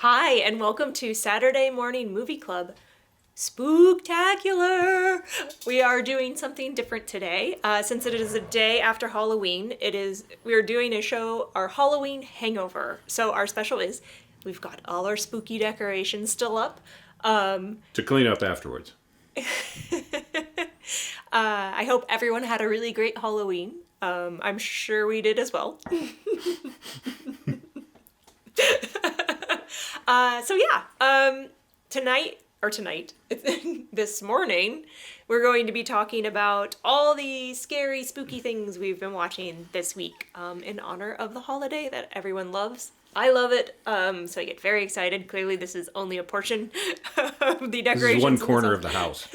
Hi, and welcome to Saturday Morning Movie Club. Spooktacular! We are doing something different today. Since it is a day after Halloween, we are doing a show, our Halloween Hangover. So our special is, we've got all our spooky decorations still up. To clean up afterwards. I hope everyone had a really great Halloween. I'm sure we did as well. Tonight, this morning, we're going to be talking about all the scary, spooky things we've been watching this week in honor of the holiday that everyone loves. I love it, so I get very excited. Clearly, this is only a portion of the decorations. This is one corner of the house.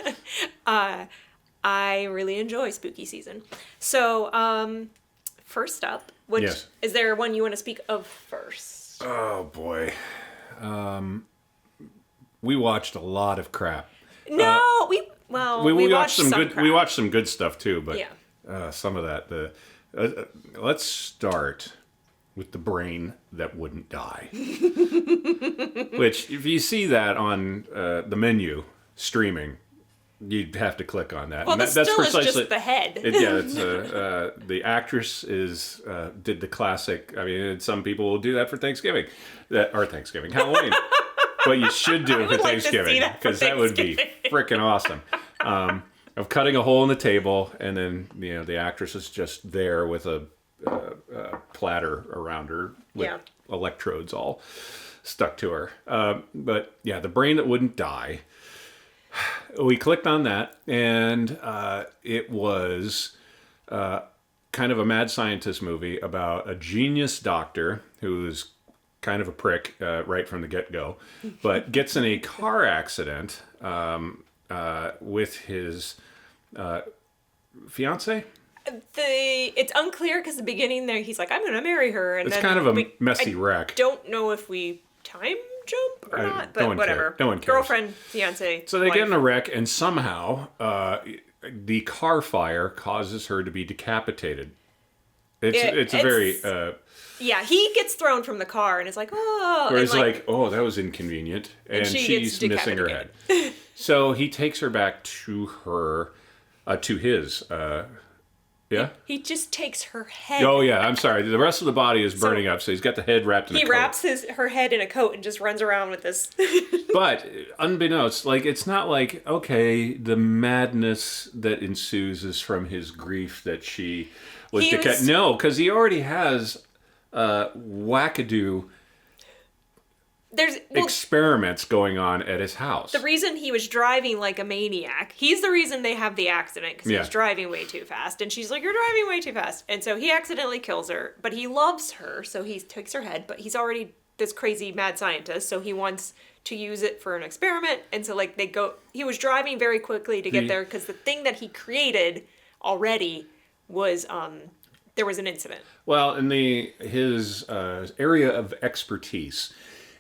I really enjoy spooky season. So, first up, Yes. Is there one you want to speak of first? Oh, boy. We watched a lot of crap. No, we watched some good crap. We watched some good stuff too, but yeah. some of that. Let's start with The Brain That Wouldn't Die. Which, if you see that on the menu streaming, you'd have to click on that. Well, that's precisely, is just the head. The actress did the classic. I mean, some people will do that for Thanksgiving, Halloween. But you should do it for Thanksgiving, because that would be freaking awesome. Of cutting a hole in the table, and then the actress is just there with a platter around her with electrodes all stuck to her. But yeah, The Brain That Wouldn't Die. We clicked on that, and it was kind of a mad scientist movie about a genius doctor who's kind of a prick right from the get-go, but gets in a car accident with his fiance. It's unclear because the beginning there he's like, I'm gonna marry her, and it's then kind of a messy wreck. Don't know if we time jump or not, but no one whatever. No one cares. Girlfriend, fiance. So they wife. get in a wreck, and somehow the car fire causes her to be decapitated. It's a very yeah, he gets thrown from the car and is like, oh. Or he's like, oh, that was inconvenient. And she's missing her head. So he takes her back to his, yeah? He just takes her head. Oh, yeah, I'm sorry. The rest of the body is burning up, so he's got the head wrapped in a coat. He wraps her head in a coat and just runs around with this. But, unbeknownst, it's not like, okay, the madness that ensues is from his grief that she was decapitated. No, because he already has wackadoo experiments going on at his house. The reason he was driving like a maniac, he's the reason they have the accident, because he was driving way too fast. And she's like, you're driving way too fast. And so he accidentally kills her, but he loves her, so he takes her head, but he's already this crazy mad scientist, so he wants to use it for an experiment. And so he was driving very quickly to get there, because the thing that he created already was there was an incident. Well, and his area of expertise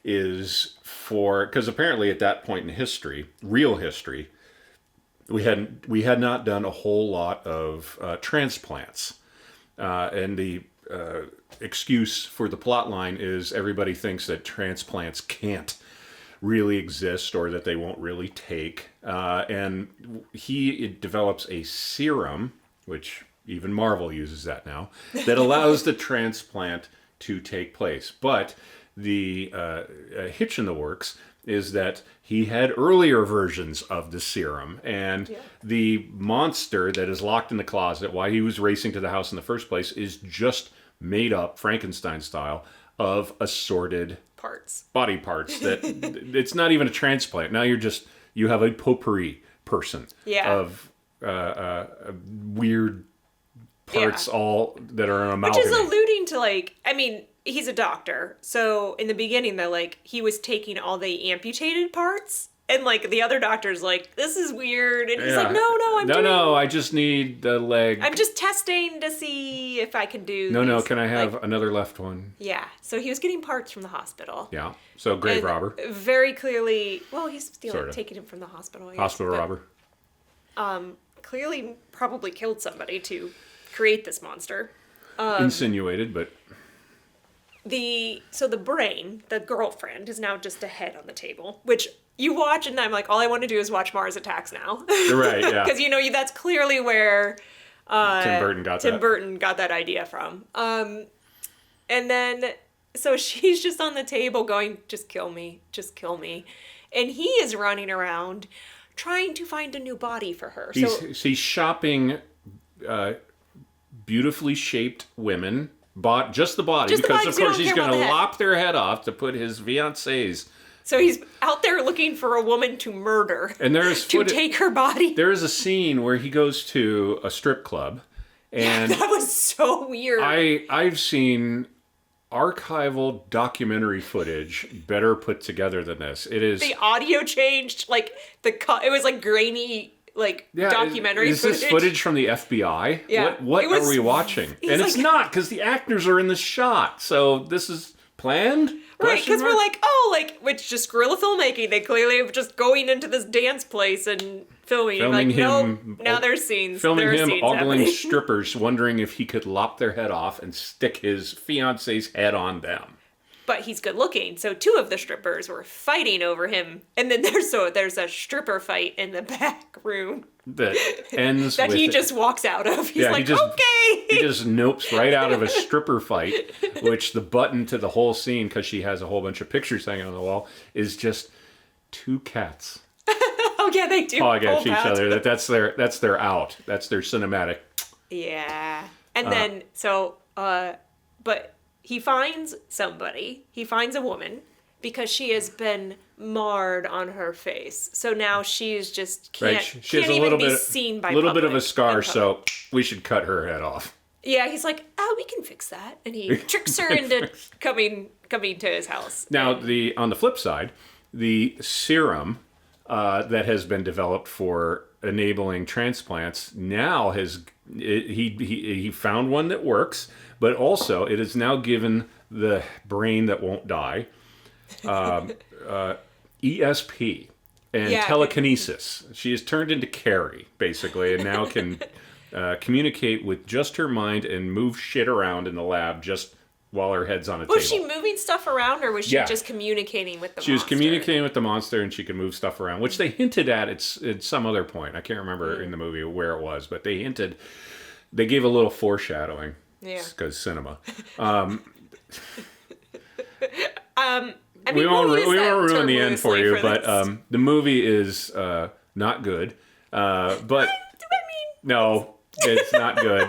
is because apparently at that point in history, real history, we had not done a whole lot of transplants, and the excuse for the plot line is everybody thinks that transplants can't really exist or that they won't really take, and he develops a serum, which even Marvel uses that now, that allows the transplant to take place. But the hitch in the works is that he had earlier versions of the serum, and the monster that is locked in the closet, why he was racing to the house in the first place, is just made up, Frankenstein style, of assorted body parts. That it's not even a transplant. Now you have a potpourri person of weird parts all that are amalgamated. Which is alluding to he's a doctor, so in the beginning they're he was taking all the amputated parts, and the other doctor's this is weird, and he's like, no, I just need the leg. I'm just testing to see if I can do No, can I have another left one? Yeah, so he was getting parts from the hospital. Yeah, so grave robber. Very clearly, well, he's taking him from the hospital. Hospital robber. Clearly probably killed somebody to create this monster. Insinuated, but So the brain, the girlfriend, is now just a head on the table, which you watch, and I'm like, all I want to do is watch Mars Attacks now. Right, yeah. Because, that's clearly where Tim Burton got that idea from. And then, so she's just on the table going, just kill me, just kill me. And he is running around trying to find a new body for her. He's shopping beautifully shaped women. Just the body, because of course he's going to lop their head off to put his fiance's. So he's out there looking for a woman to murder, and take her body. There is a scene where he goes to a strip club, and that was so weird. I've seen archival documentary footage better put together than this. It is the audio changed, like it was like grainy. Documentary is this footage from the FBI? Yeah. What are we watching? And it's not, because the actors are in the shot. So this is planned? Right, because we're like, which just guerrilla filmmaking. They clearly are just going into this dance place and filming him. Nope, now there's scenes. Filming him ogling happening. Strippers, wondering if he could lop their head off and stick his fiance's head on them. But he's good looking, so 2 of the strippers were fighting over him, and then there's a stripper fight in the back room that ends that he just walks out of. He's like, okay. He just nopes right out of a stripper fight, which the button to the whole scene, because she has a whole bunch of pictures hanging on the wall, is just 2 cats. Oh yeah, they do paw against each other. That's their out. That's their cinematic. Yeah, and then but. He finds somebody. He finds a woman because she has been marred on her face. So now she's just can't even be seen by public. A little bit of a scar, so we should cut her head off. Yeah, he's like, we can fix that, and he tricks her into coming to his house. Now, on the flip side, the serum that has been developed for enabling transplants now he found one that works. But also, it is now given the brain that won't die ESP and telekinesis. She is turned into Carrie, basically, and now can communicate with just her mind and move shit around in the lab just while her head's on a table. Was she moving stuff around, or was she just communicating with the monster? She was communicating with the monster, and she could move stuff around, which they hinted at some other point. I can't remember in the movie where it was, but they gave a little foreshadowing. Yeah. Because cinema. I mean, we won't ruin the end for you, but the movie is not good. But no, it's not good.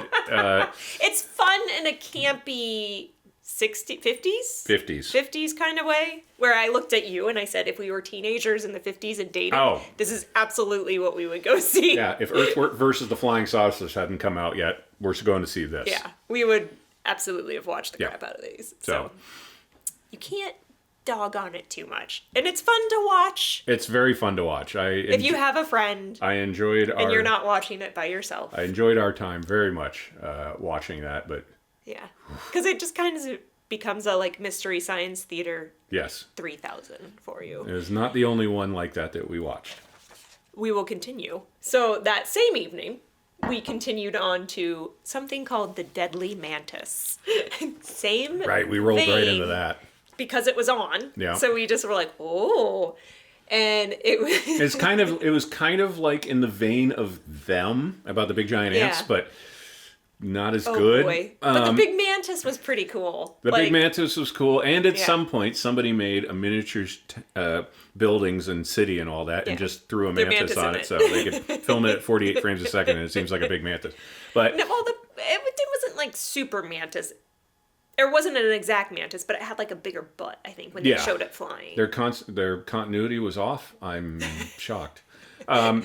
It's fun in a campy 50s kind of way, where I looked at you and I said, if we were teenagers in the 50s and dating, this is absolutely what we would go see. Yeah, if Earth versus the Flying Saucers hadn't come out yet, we're going to see this. Yeah, we would absolutely have watched the crap out of these. So you can't dog on it too much, and it's fun to watch. It's very fun to watch. If you have a friend, and you're not watching it by yourself. I enjoyed our time very much watching that, but yeah, because it just kind of becomes a mystery science theater. Yes, 3000 for you. It is not the only one like that we watched. We will continue. So that same evening, we continued on to something called the Deadly Mantis. Same. Right, we rolled right into that. Because it was on. Yeah. So we just were like, oh. And it was... it was kind of like in the vein of Them, about the big giant ants, but not as good. Boy. But the big mantis was pretty cool. The big mantis was cool, and at some point somebody made a miniature buildings and city and all that, and just threw a mantis on it so they could film it at 48 frames a second, and it seems like a big mantis. But no, well, it wasn't super mantis. It wasn't an exact mantis, but it had a bigger butt, I think, when they showed it flying. Their continuity was off. I'm shocked. Go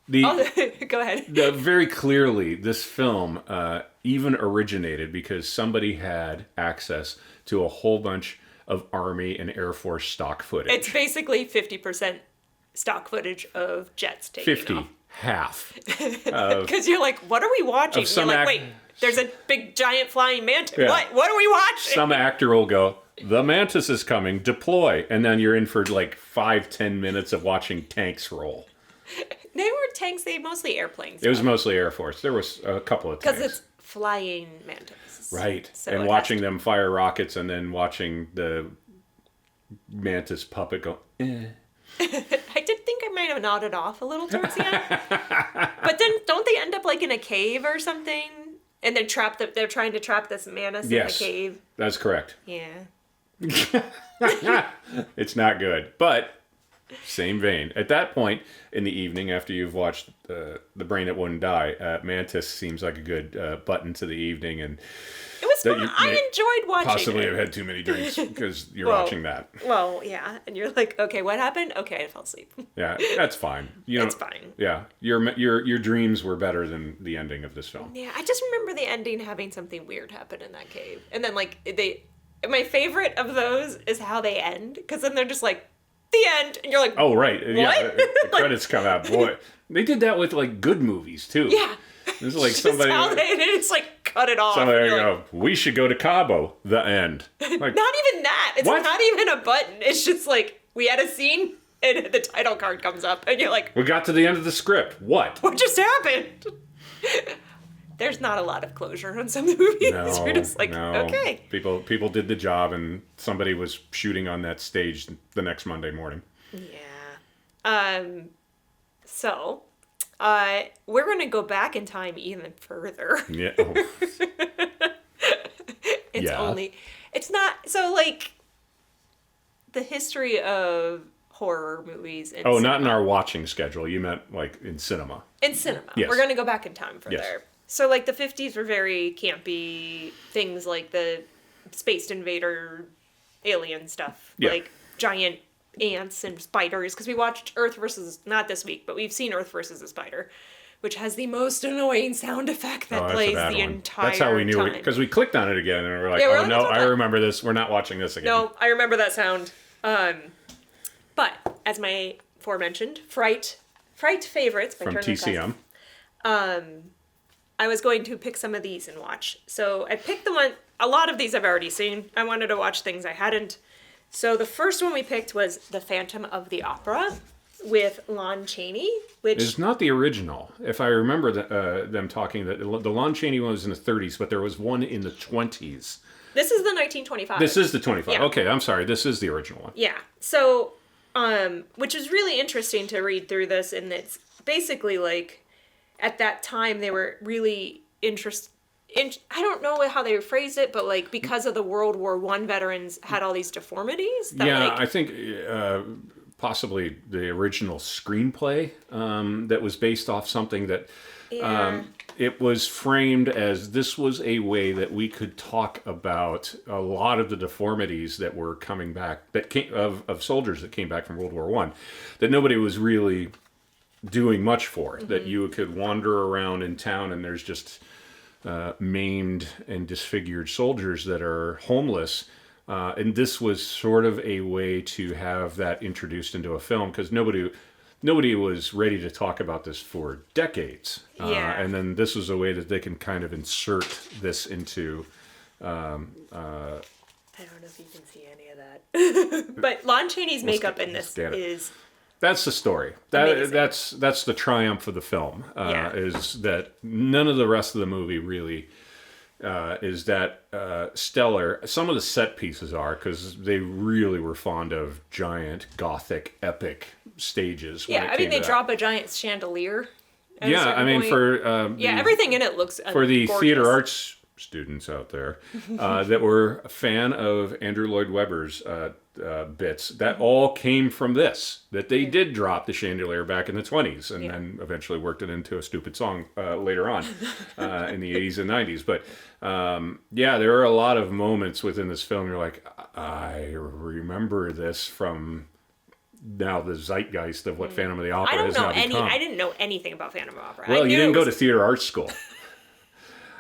ahead. Very clearly, this film even originated because somebody had access to a whole bunch of Army and Air Force stock footage. It's basically 50% stock footage of jets taking 50, off. Half. Because you're like, what are we watching? You're like, wait, there's a big giant flying mantis. Yeah. What are we watching? Some actor will go, the mantis is coming, deploy. And then you're in for 5-10 minutes of watching tanks roll. They were tanks, mostly airplanes. It was mostly Air Force. There was a couple of tanks. Because it's flying mantis. Right. So and watching them fire rockets and then watching the mantis puppet go, eh. I did think I might have nodded off a little towards the end. But then don't they end up like in a cave or something? And they're trying to trap this mantis in the cave. That's correct. Yeah. It's not good. But same vein. At that point in the evening, after you've watched The Brain That Wouldn't Die, Mantis seems like a good button to the evening. And it was fun. I enjoyed watching possibly it. have had too many drinks because you're watching that. Well, yeah. And you're like, okay, what happened? Okay, I fell asleep. Yeah, that's fine. It's fine. Yeah, your dreams were better than the ending of this film. Yeah, I just remember the ending having something weird happen in that cave. And then, like, my favorite of those is how they end. Because then they're just like, the end. And you're like, oh, right. What? Yeah, the credits come out. Boy, they did that with, like, good movies, too. Yeah. It's like somebody... It's like, cut it off. Somebody go, we should go to Cabo. The end. Like, not even that. It's not even a button. It's just like, we had a scene, and the title card comes up, and you're like... We got to the end of the script. What? What just happened? There's not a lot of closure on some movies. No, you're just like, okay. People did the job, and somebody was shooting on that stage the next Monday morning. Yeah. So, we're going to go back in time even further. Yeah. Oh. It's not, so like, the history of horror movies in cinema. Not in our watching schedule. You meant, like, in cinema. In cinema. Yes. We're going to go back in time further. Yes. So, like, the 50s were very campy things like the Space Invader alien stuff. Yeah. Like, giant ants and spiders. Because we watched not this week, but we've seen Earth versus the Spider, which has the most annoying sound effect that plays the entire time. That's how we knew it. Because we clicked on it again, and we were like, I remember this. We're not watching this again. No, I remember that sound. But, as my aforementioned, Fright favorites by from Turner TCM. I was going to pick some of these and watch. So I picked the one, a lot of these I've already seen. I wanted to watch things I hadn't. So the first one we picked was The Phantom of the Opera with Lon Chaney, which... It's not the original. If I remember them talking, that the Lon Chaney one was in the 30s, but there was one in the 20s. This is the 1925. This is the 25. Yeah. Okay, I'm sorry. This is the original one. Yeah. So, which is really interesting to read through this, and it's basically like... At that time, they were really interested. I don't know how they phrased it, but like because of the World War I veterans had all these deformities. I think possibly the original screenplay that was based off something that it was framed as this was a way that we could talk about a lot of the deformities that were coming back that came of soldiers that came back from World War I, that nobody was really doing much for, that you could wander around in town and there's just maimed and disfigured soldiers that are homeless, and this was sort of a way to have that introduced into a film, because nobody was ready to talk about this for decades, and then this was a way that they can kind of insert this into I don't know if you can see any of that. But Lon Chaney's makeup in this is... That's the story. That's the triumph of the film. Is that none of the rest of the movie really is that stellar. Some of the set pieces are, because they really were fond of giant Gothic epic stages. Yeah, I mean they drop a giant chandelier. Yeah, I mean for everything in it looks for the gorgeous. theater arts students out there that were a fan of Andrew Lloyd Webber's bits, that all came from this, that they did drop the chandelier back in the 20s and then eventually worked it into a stupid song later on in the 80s and 90s. But there are a lot of moments within this film you're like, I remember this from now the zeitgeist of what Phantom of the Opera has now become. I didn't know anything about Phantom of the Opera. Well, you didn't go to theater arts school.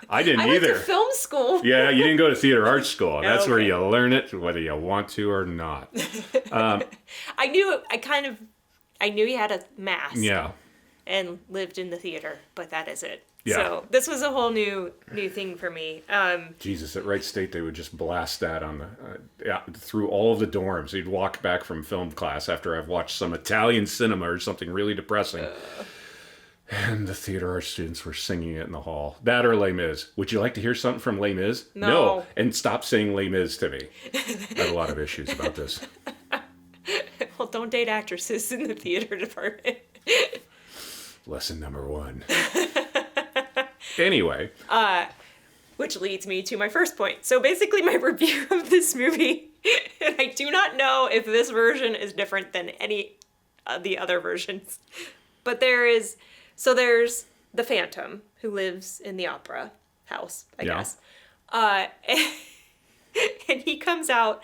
I didn't either. I went to film school. Yeah, you didn't go to theater arts school. That's where you learn it, whether you want to or not. I knew he had a mask. Yeah. And lived in the theater, but that is it. Yeah. So this was a whole new thing for me. Jesus, at Wright State they would just blast that on the through all of the dorms. You'd walk back from film class after I've watched some Italian cinema or something really depressing. And the theater arts students were singing it in the hall. That or Les Mis. Would you like to hear something from Les Mis? No. And stop saying Les Mis to me. I have a lot of issues about this. Well, don't date actresses in the theater department. Lesson number 1. Anyway. Which leads me to my first point. So basically my review of this movie, and I do not know if this version is different than any of the other versions, but there's the Phantom who lives in the opera house, I guess. And he comes out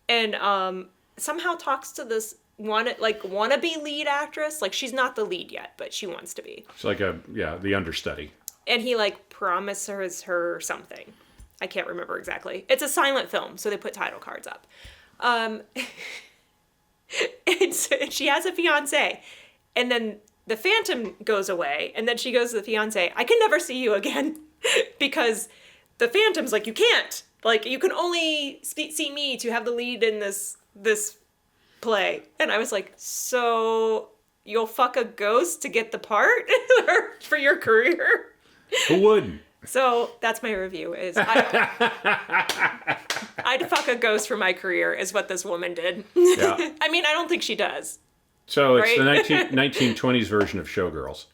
and somehow talks to this wannabe lead actress. Like, she's not the lead yet, but she wants to be. It's like the understudy. And he promises her something. I can't remember exactly. It's a silent film, so they put title cards up. And so she has a fiance, and then the Phantom goes away, and then she goes to the fiance, I can never see you again, because the Phantom's like, you can't. Like, you can only see me to have the lead in this play. And I was like, so you'll fuck a ghost to get the part for your career? Who wouldn't? So that's my review. I'd fuck a ghost for my career is what this woman did. Yeah. I mean, I don't think she does. So it's the 1920s version of Showgirls.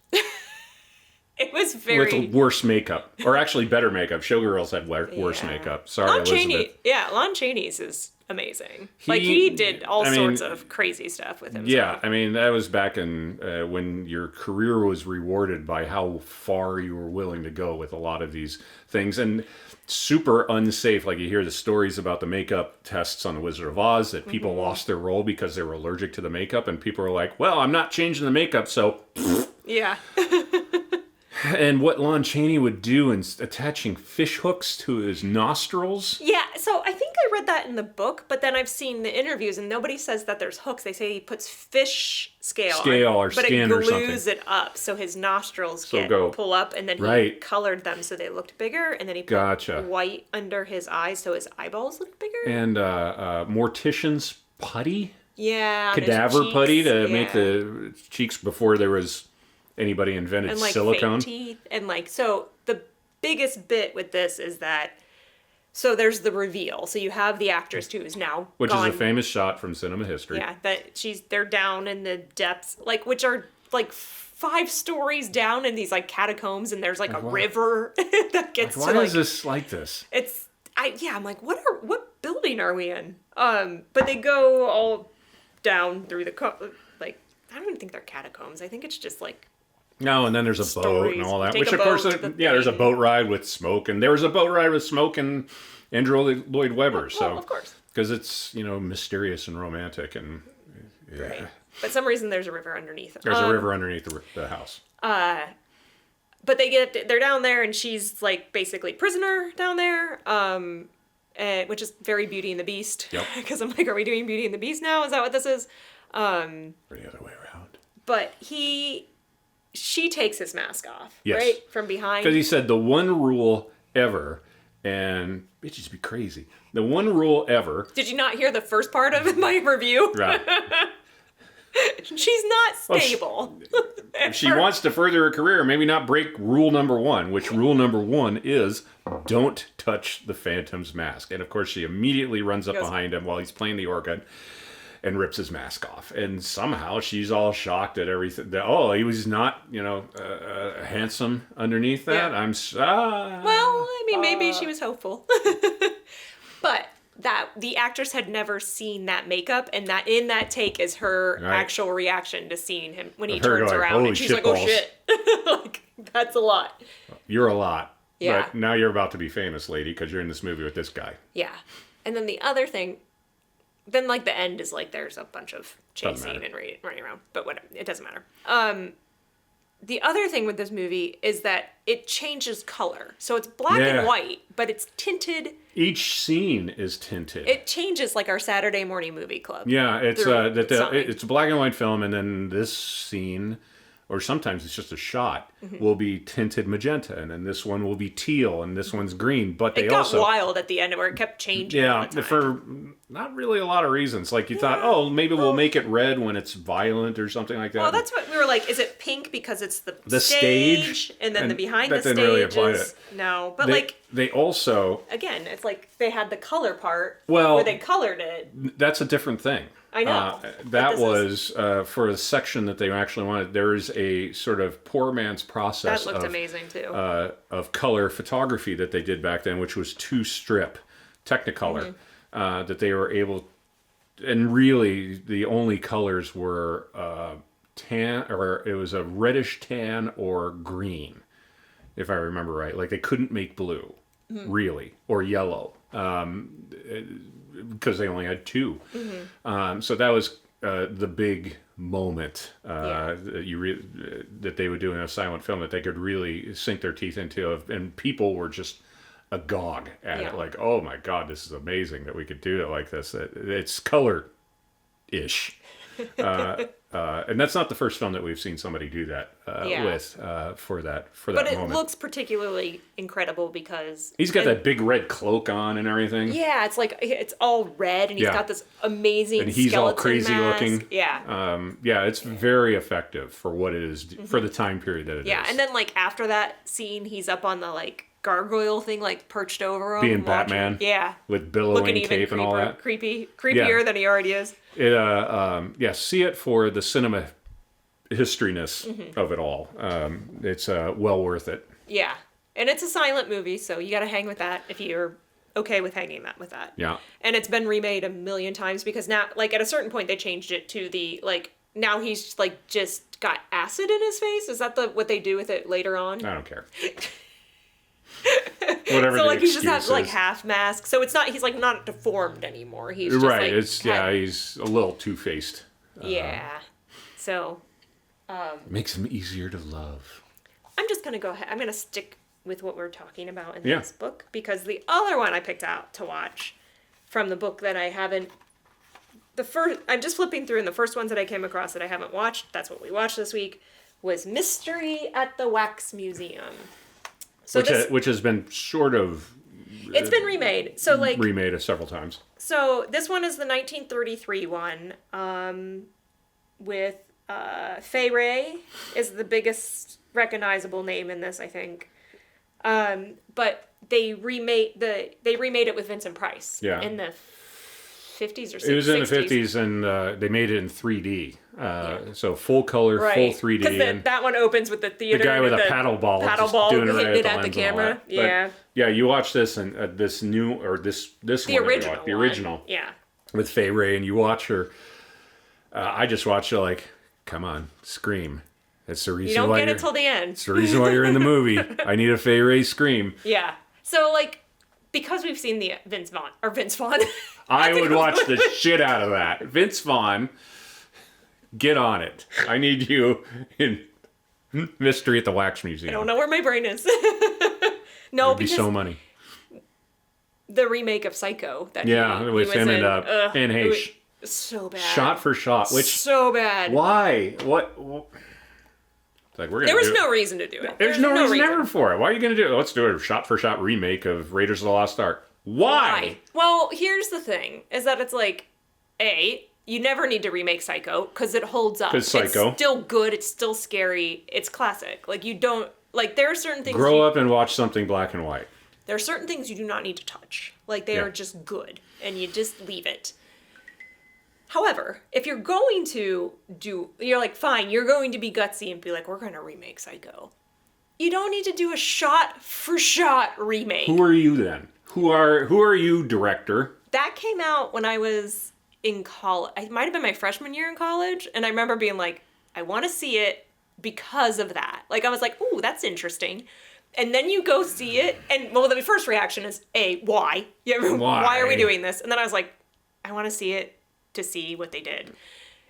It was very... With worse makeup. Or actually better makeup. Showgirls had worse makeup. Sorry, Lon Elizabeth. Chaney, Lon Chaney's is amazing. He did all sorts of crazy stuff with himself. Yeah, I mean, that was back in when your career was rewarded by how far you were willing to go with a lot of these things. And super unsafe. Like, you hear the stories about the makeup tests on The Wizard of Oz, that people lost their role because they were allergic to the makeup. And people were like, well, I'm not changing the makeup, so... Yeah. And what Lon Chaney would do in attaching fish hooks to his nostrils. Yeah, so I think I read that in the book, but then I've seen the interviews and nobody says that there's hooks. They say he puts fish scale or skin or something. But it glues it up so his nostrils pull up, and then he colored them so they looked bigger, and then he put white under his eyes so his eyeballs looked bigger. And mortician's putty? Yeah. Cadaver putty to make the cheeks before there was... anybody invented and silicone. Fake teeth. And so the biggest bit with this is that, so there's the reveal. So you have the actress who's now Which gone. is a famous shot from cinema history. Yeah, that they're down in the depths, which are 5 stories down in these catacombs, and there's a river that gets why is this like this? I'm like, what building are we in? But they go all down through the I don't even think they're catacombs. I think it's just No, and then there's a boat and all that. Which, of course, there's a thing. boat ride with smoke. And there was a boat ride with smoke and Andrew Lloyd Webber. Well, of course. Because it's, mysterious and romantic. And yeah. Right. But some reason there's a river underneath. There's a river underneath the house. But they're down there, and she's basically prisoner down there. Which is very Beauty and the Beast. Yep. Because I'm like, are we doing Beauty and the Beast now? Is that what this is? Or the other way around. But she takes his mask off, yes. right? From behind. Because he said the one rule ever, and bitches be crazy. The one rule ever. Did you not hear the first part of my review? Right. She's not stable. If she wants to further her career, maybe not break rule number 1, which rule number 1 is don't touch the Phantom's mask. And of course, she immediately runs up behind him while he's playing the organ and rips his mask off. And somehow she's all shocked at everything. He was not, handsome underneath that. Yeah. Maybe she was hopeful. But the actress had never seen that makeup, and that in that take is her actual reaction to seeing him when he turns around, and she's like, "Oh shit!" That's a lot. You're a lot. Yeah. But now you're about to be famous, lady, because you're in this movie with this guy. Yeah. And then the other thing, then the end is there's a bunch of chasing and running around, but whatever, it doesn't matter. The other thing with this movie is that it changes color. So it's black and white, but it's tinted. Each scene is tinted. It changes our Saturday morning movie club. Yeah, it's a black and white film, and then this scene, or sometimes it's just a shot, will be tinted magenta, and then this one will be teal, and this one's green. But it got wild at the end where it kept changing. Yeah, all the time. not really a lot of reasons. Like you thought, oh, maybe we'll make it red when it's violent or something like that. Well, that's what we were like. Is it pink because it's the stage, and then the behind the didn't stage really apply is no. But they also again, it's like they had the color part where they colored it. That's a different thing. I know. That was for a section that they actually wanted. There is a sort of poor man's process. That looked amazing too. Of color photography that they did back then, which was 2-strip Technicolor. That they were able, and really the only colors were tan, or it was a reddish tan or green, if I remember right. Like they couldn't make blue, really, or yellow, because they only had 2. So that was the big moment that they would do in a silent film that they could really sink their teeth into, and people were just agog at it, like, oh my god, this is amazing that we could do it like this. It's color-ish. And that's not the first film that we've seen somebody do that with for that moment. But it looks particularly incredible because he's got that big red cloak on and everything. Yeah, it's like it's all red, and he's got this amazing and he's all crazy mask. Looking. Yeah, it's very effective for what it is for the time period that it is. Yeah, and then like after that scene, he's up on the like gargoyle thing, like perched over him, being Batman. Yeah, with billowing cape and all that. Creepier than he already is. See it for the cinema historyness of it all. It's well worth it. Yeah, and it's a silent movie, so you got to hang with that if you're okay with hanging with that. Yeah, and it's been remade a million times because now, like at a certain point, they changed it to the like now he's like just got acid in his face. Is that what they do with it later on? I don't care. Whatever. So the like he just has is. like half mask, so it's not he's like not deformed anymore. He's just, right. Like, he's a little two-faced. So it makes him easier to love. I'm just gonna go ahead. I'm gonna stick with what we're talking about in this book because the other one I picked out to watch from the book that I haven't. I'm just flipping through, and the first ones that I came across that I haven't watched. That's what we watched this week. Was Mystery at the Wax Museum. So which has been sort of... It's been remade. So like remade several times. So this one is the 1933 one with Fay Wray is the biggest recognizable name in this, I think. But they remade it with Vincent Price in the 50s or 60s. It was in the 50s, and they made it in 3D. So full color, full 3D. Because that one opens with the theater. The guy with a paddle ball doing it right at the camera. Yeah. Yeah, you watch this and this new, or this the one. Original The original. Yeah. With Fay Wray, and you watch her. I just watched her like, come on, scream. That's the reason why you don't get it till the end. It's the reason why you're in the movie. I need a Fay Wray scream. Yeah. So like, because we've seen the Vince Vaughn. I would watch the shit out of that. Vince Vaughn, get on it. I need you in Mystery at the Wax Museum. I don't know where my brain is. No, It'd be so money. The remake of Psycho. That with him and Anne Heche. So bad. Shot for shot. So bad. Why? What? Like there was no reason to do it. There's no reason ever for it. Why are you going to do it? Let's do a shot-for-shot remake of Raiders of the Lost Ark. Why? Well, here's the thing, is that it's like, you never need to remake Psycho, because it holds up. Because Psycho. It's still good, it's still scary, it's classic. Like, you don't, like, there are certain things... Grow up and watch something black and white. There are certain things you do not need to touch. Like, they are just good, and you just leave it. However, if you're going to you're like, fine, you're going to be gutsy and be like, we're going to remake Psycho. You don't need to do a shot-for-shot remake. Who are you then? Who are you, director? That came out when I was in college. It might have been my freshman year in college, and I remember being like, I want to see it because of that. Like, I was like, ooh, that's interesting. And then you go see it, and, well, the first reaction is, why? Why are we doing this? And then I was like, I want to see it to see what they did.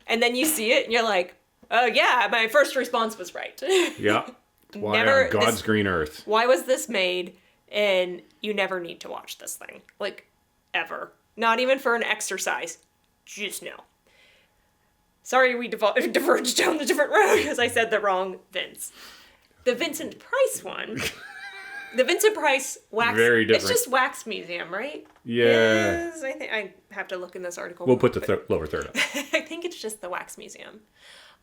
And then you see it and you're like, oh yeah, my first response was right. Yeah. Why on God's green earth? Why was this made? And you never need to watch this thing. Like, ever. Not even for an exercise. Just no. Sorry we diverged down a different road because I said the wrong Vince. The Vincent Price one The Vincent Price wax. Very different. It's just wax museum, right? Yeah. I think I have to look in this article. We'll put the lower third up. I think it's just the wax museum.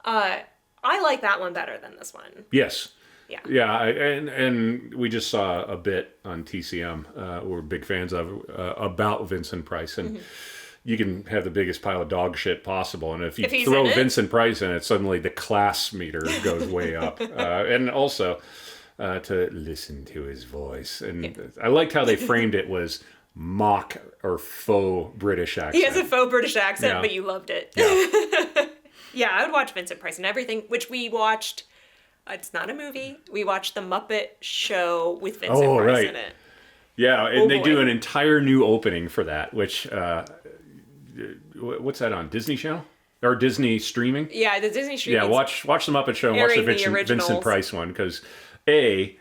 I like that one better than this one. Yes. Yeah. Yeah, and we just saw a bit on TCM, we're big fans of, about Vincent Price, and you can have the biggest pile of dog shit possible, and if you throw Vincent Price in it, suddenly the class meter goes way up. And also, to listen to his voice. And I liked how they framed it was mock or faux British accent. He has a faux British accent, but you loved it. Yeah. Yeah, I would watch Vincent Price and everything, which we watched. It's not a movie. We watched The Muppet Show with Vincent Price in it. Yeah, and they do an entire new opening for that, which, what's that on? Disney Channel? Or Disney streaming? Yeah, the Disney streaming. Yeah, watch The Muppet Show and watch the Vincent Price one, because A,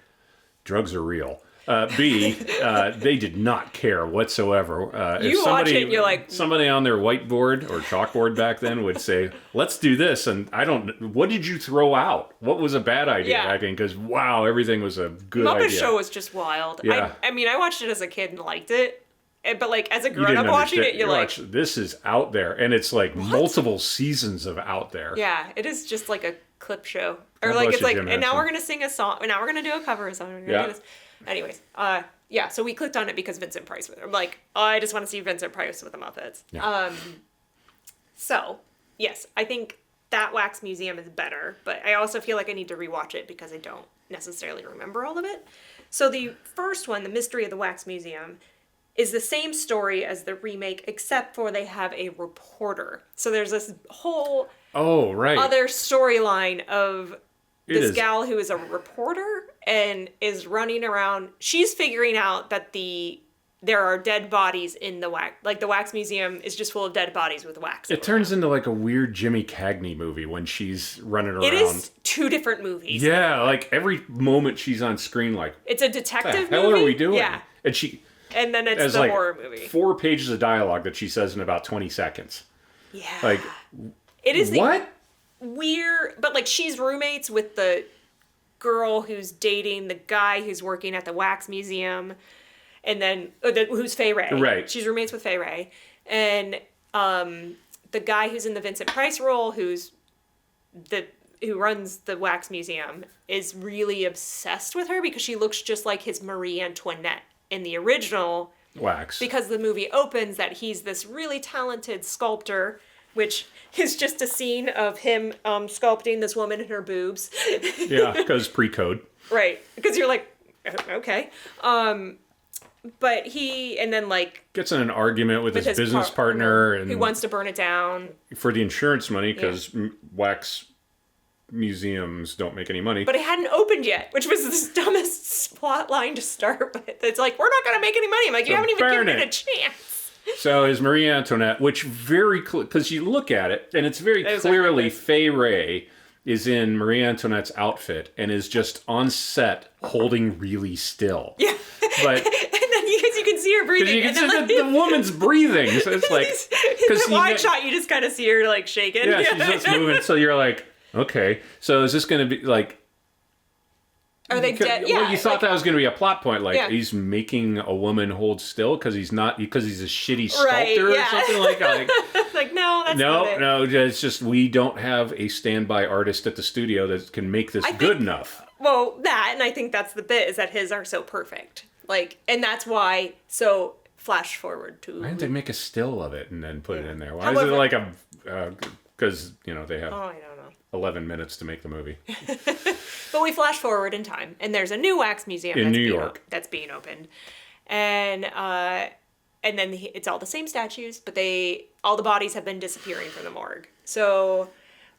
drugs are real. B, they did not care whatsoever. You watch it and you're like... Somebody on their whiteboard or chalkboard back then would say, let's do this. And what did you throw out? What was a bad idea back then? Because, wow, everything was a good idea. Muppet Show was just wild. Yeah. I mean, I watched it as a kid and liked it. But, like, as a grown-up watching it, you're like... This is out there. And it's, like, multiple seasons of out there. Yeah, it is just like a clip show. Or, like, it's like, and now we're going to sing a song. And now we're going to do a cover of something. We're going to do this. Anyways, so we clicked on it because Vincent Price was there. I'm like, oh, I just want to see Vincent Price with the Muppets. Yeah. So, yes, I think that Wax Museum is better, but I also feel like I need to rewatch it because I don't necessarily remember all of it. So the first one, The Mystery of the Wax Museum, is the same story as the remake, except for they have a reporter. So there's this whole other storyline of this gal who is a reporter and is running around. She's figuring out that there are dead bodies in the wax. Like, the Wax Museum is just full of dead bodies with wax. It turns into like a weird Jimmy Cagney movie when she's running around. It is two different movies. Yeah, like every moment she's on screen, like, it's a detective movie. What the hell are we doing? Yeah. And then it's the like horror movie. 4 pages of dialogue that she says in about 20 seconds. Yeah. Like, it is what? Weird, but like she's roommates with the girl who's dating the guy who's working at the Wax Museum, and then who's Fay Wray. Right. She's roommates with Fay Wray, and the guy who's in the Vincent Price role, who runs the Wax Museum, is really obsessed with her because she looks just like his Marie Antoinette in the original Wax. Because the movie opens that he's this really talented sculptor, which is just a scene of him sculpting this woman in her boobs. Yeah, because pre-code. Right. Because you're like, okay. But and then like... gets in an argument with his business partner. And who wants to burn it down. For the insurance money, because wax museums don't make any money. But it hadn't opened yet, which was the dumbest plot line to start with. It's like, we're not going to make any money. I'm like, you haven't even given it a chance. So is Marie Antoinette, which because you look at it, and it's very clearly Fay Wray is in Marie Antoinette's outfit and is just on set holding really still. Yeah. But and then you can see her breathing. You can see the woman's breathing. So it's like... because in the wide shot, you just kind of see her like shaking. Yeah, she's just moving. So you're like, okay. So is this going to be like... Are they dead? Yeah. Well, you thought that was going to be a plot point, like he's making a woman hold still because he's a shitty sculptor or something like that. Like, no, that's not it. No, it's just we don't have a standby artist at the studio that can make this good enough. Well, and I think that's the bit, is that his are so perfect. Like, and that's why, so flash forward to... Why didn't they make a still of it and then put it in there? Why is it like a... because, they have... Oh, I don't know. 11 minutes to make the movie. But we flash forward in time, and there's a new wax museum in New York that's being opened, and then it's all the same statues, but all the bodies have been disappearing from the morgue. So,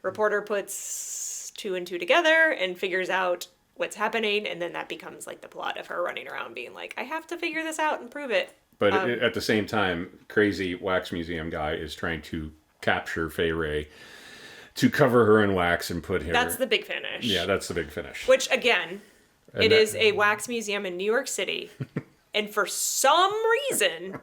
reporter puts 2 and 2 together and figures out what's happening, and then that becomes like the plot of her running around being like, I have to figure this out and prove it. But at the same time, crazy wax museum guy is trying to capture Fay Wray to cover her in wax and put her... That's the big finish. Yeah, that's the big finish. Which, again, it is a wax museum in New York City. And for some reason,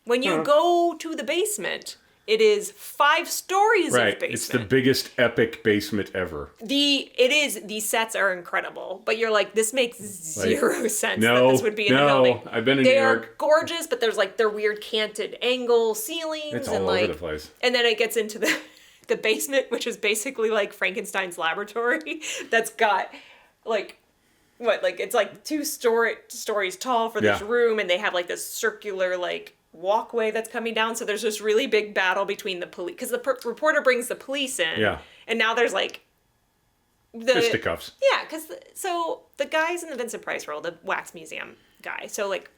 when you go to the basement, It is 5 stories of basement. It's the biggest epic basement ever. The sets are incredible, but you're like, this makes zero sense that this would be in a building. I've been in New York. They are gorgeous, but there's like their weird canted angle ceilings. It's all over the place. And then it gets into the basement, which is basically like Frankenstein's laboratory that's got like, it's like 2 stories tall for this room, and they have like this circular like walkway that's coming down. So there's this really big battle between the police, because the reporter brings the police in, and now there's like fisticuffs. Yeah, because so the guys in the Vincent Price role, the wax museum guy, so like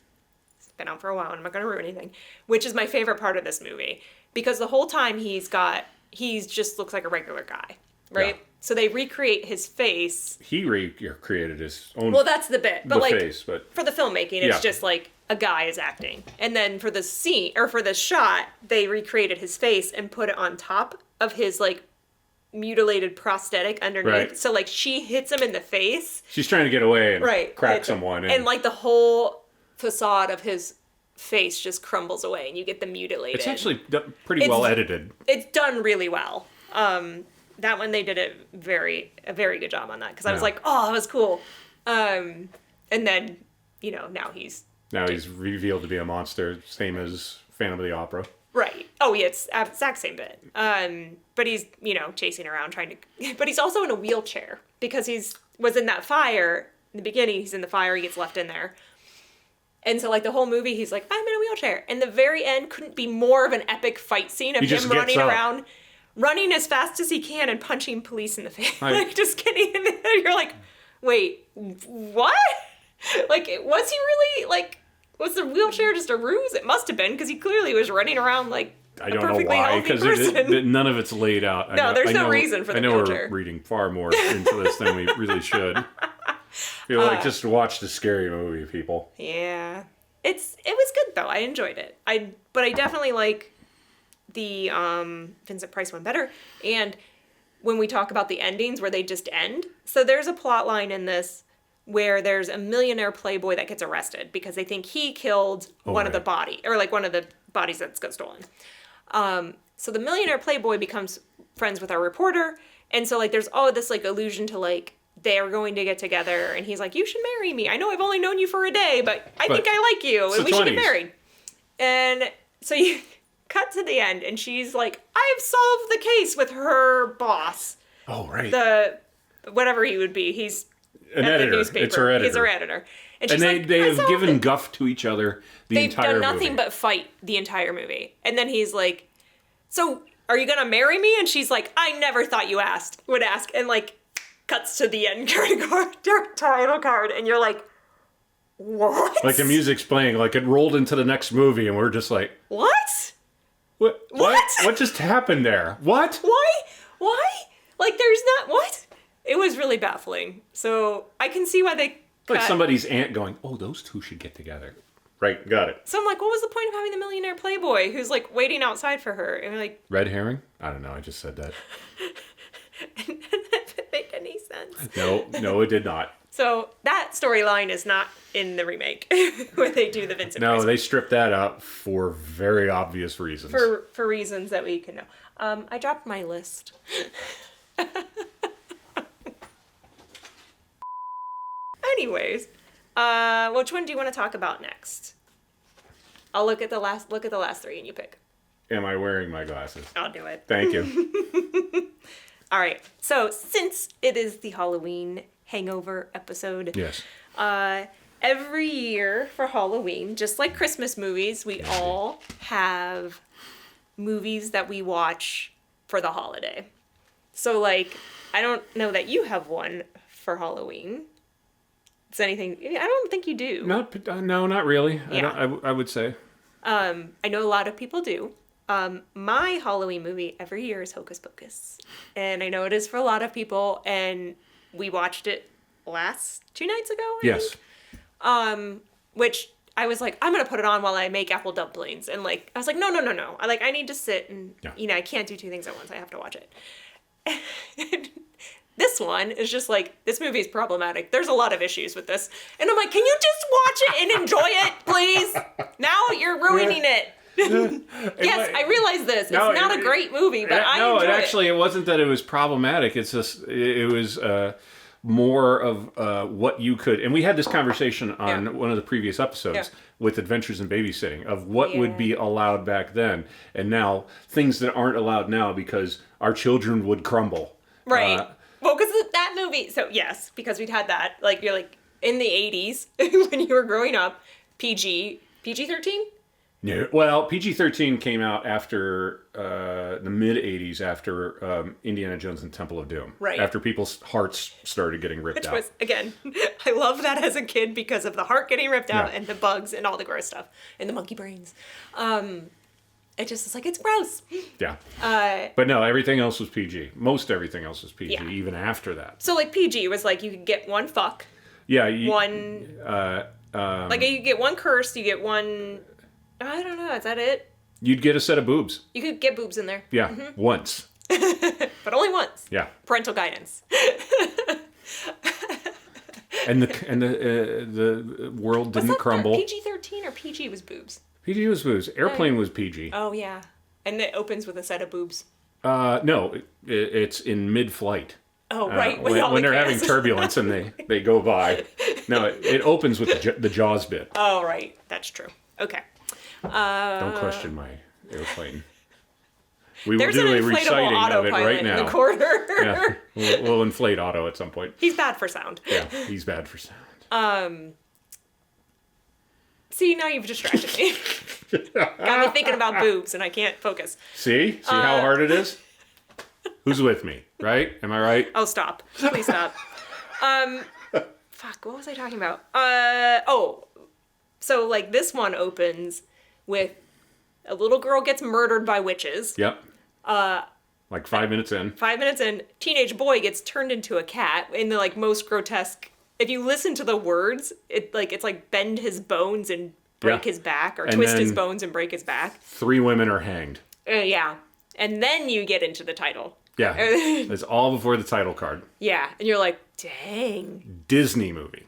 it's been out for a while, and I'm not gonna ruin anything, which is my favorite part of this movie, because the whole time he just looks like a regular guy, right? Yeah. So they recreate his face. He recreated his own. Well, that's the bit, but like face, but for the filmmaking, it's just like a guy is acting, and then for the scene or for the shot, they recreated his face and put it on top of his like mutilated prosthetic underneath. Right. So like she hits him in the face. She's trying to get away and crack someone, and like the whole facade of his face just crumbles away, and you get the mutilated. It's actually pretty well edited. It's done really well. That one they did a very good job on that, because I was like, oh, that was cool. And then now he's revealed to be a monster, same as Phantom of the Opera. Right. Oh yeah, it's the exact same bit. But he's chasing around trying to, but he's also in a wheelchair because was in that fire in the beginning. He's in the fire. He gets left in there. And so, like, the whole movie, he's like, I'm in a wheelchair. And the very end couldn't be more of an epic fight scene of him running around, running as fast as he can and punching police in the face. Like, just kidding. And you're like, wait, what? Like, was he really, like, was the wheelchair just a ruse? It must have been, because he clearly was running around, like, I don't know why, because none of it's laid out. There's no reason for the wheelchair. I know we're reading far more into this than we really should. I feel like just watch the scary movie, people. Yeah. It was good, though. I enjoyed it. But I definitely like the Vincent Price one better. And when we talk about the endings where they just end, so there's a plot line in this where there's a millionaire playboy that gets arrested because they think he killed one of the bodies that's got stolen. So the millionaire playboy becomes friends with our reporter, and so like there's this like allusion to like they're going to get together, and he's like, you should marry me. I know I've only known you for a day, but I think I like you, and we should get married. And so you cut to the end, and she's like, I've solved the case with her boss. Oh, right. The whatever he would be. He's an editor. It's her editor. He's her editor. And she's they have given guff to each other the entire movie. They've done nothing but fight the entire movie. And then he's like, so are you going to marry me? And she's like, I never thought you would ask. And like cuts to the end title card. And you're like, what? Like the music's playing. Like it rolled into the next movie. And we're just like, what? What? What just happened there? What? Why? Like there's not, what? It was really baffling. So I can see why they like somebody's aunt going, oh, those two should get together. Right, got it. So I'm like, what was the point of having the millionaire playboy who's like waiting outside for her? And like, red herring? I don't know. I just said that. And that didn't make any sense. No, it did not. So that storyline is not in the remake where they do the Vincent Price. No, they stripped that out for very obvious reasons. For reasons that we can know. I dropped my list. Anyways, which one do you want to talk about next? I'll look at the last 3 and you pick. Am I wearing my glasses? I'll do it. Thank you. All right. So since it is the Halloween Hangover episode, yes. Every year for Halloween, just like Christmas movies, we all have movies that we watch for the holiday. So like, I don't know that you have one for Halloween. Is anything? I don't think you do. No, not really. Yeah. I would say. I know a lot of people do. My Halloween movie every year is Hocus Pocus, and I know it is for a lot of people. And we watched it 2 nights ago. I think. Which I was like, I'm gonna put it on while I make apple dumplings, and like I was like, no. I need to sit and I can't do 2 things at once. I have to watch it. This one is just like, this movie is problematic. There's a lot of issues with this. And I'm like, can you just watch it and enjoy it, please? Now you're ruining it. Yes, I realize this. It's not a great movie, but I enjoy it. It wasn't that it was problematic. It's just, it was more of what you could... And we had this conversation on one of the previous episodes with Adventures in Babysitting of what would be allowed back then. And now, things that aren't allowed now because our children would crumble. Right. Well, because that movie... So, yes, because we'd had that. Like, you're like, in the 80s, when you were growing up, PG-13? Yeah. Well, PG-13 came out after the mid-'80s, after Indiana Jones and Temple of Doom. Right. After people's hearts started getting ripped out. Which was, again, I love that as a kid because of the heart getting ripped out and the bugs and all the gross stuff and the monkey brains. It just is like, it's gross. Yeah. But no, everything else was PG. Most everything else was PG, even after that. So, like, PG was like, you could get one fuck. Yeah. Like, you get one curse, you get one... I don't know. Is that it? You'd get a set of boobs. You could get boobs in there. Yeah, once. But only once. Yeah. Parental guidance. and the world didn't crumble. PG-13 or PG was boobs? PG was boobs. Airplane was PG. Oh, yeah. And it opens with a set of boobs. No, it's in mid-flight. Oh, right. When they're having turbulence and they go by. No, it opens with the Jaws bit. Oh, right. That's true. Okay. Don't question my airplane. We will do a reciting of it right now. In the corner. Yeah, we'll inflate Otto at some point. He's bad for sound. Yeah, he's bad for sound. See, now you've distracted me. Got me thinking about boobs, and I can't focus. See how hard it is. Who's with me? Right? Am I right? Oh, stop! Please stop. Fuck. What was I talking about? So like this one opens with a little girl gets murdered by witches. Yep. Like 5 minutes in. 5 minutes in, teenage boy gets turned into a cat in the like most grotesque. If you listen to the words, it's like bend his bones and break his back, or twist his bones and break his back. 3 women are hanged. Yeah, and then you get into the title. Yeah, it's all before the title card. Yeah, and you're like, dang. Disney movie.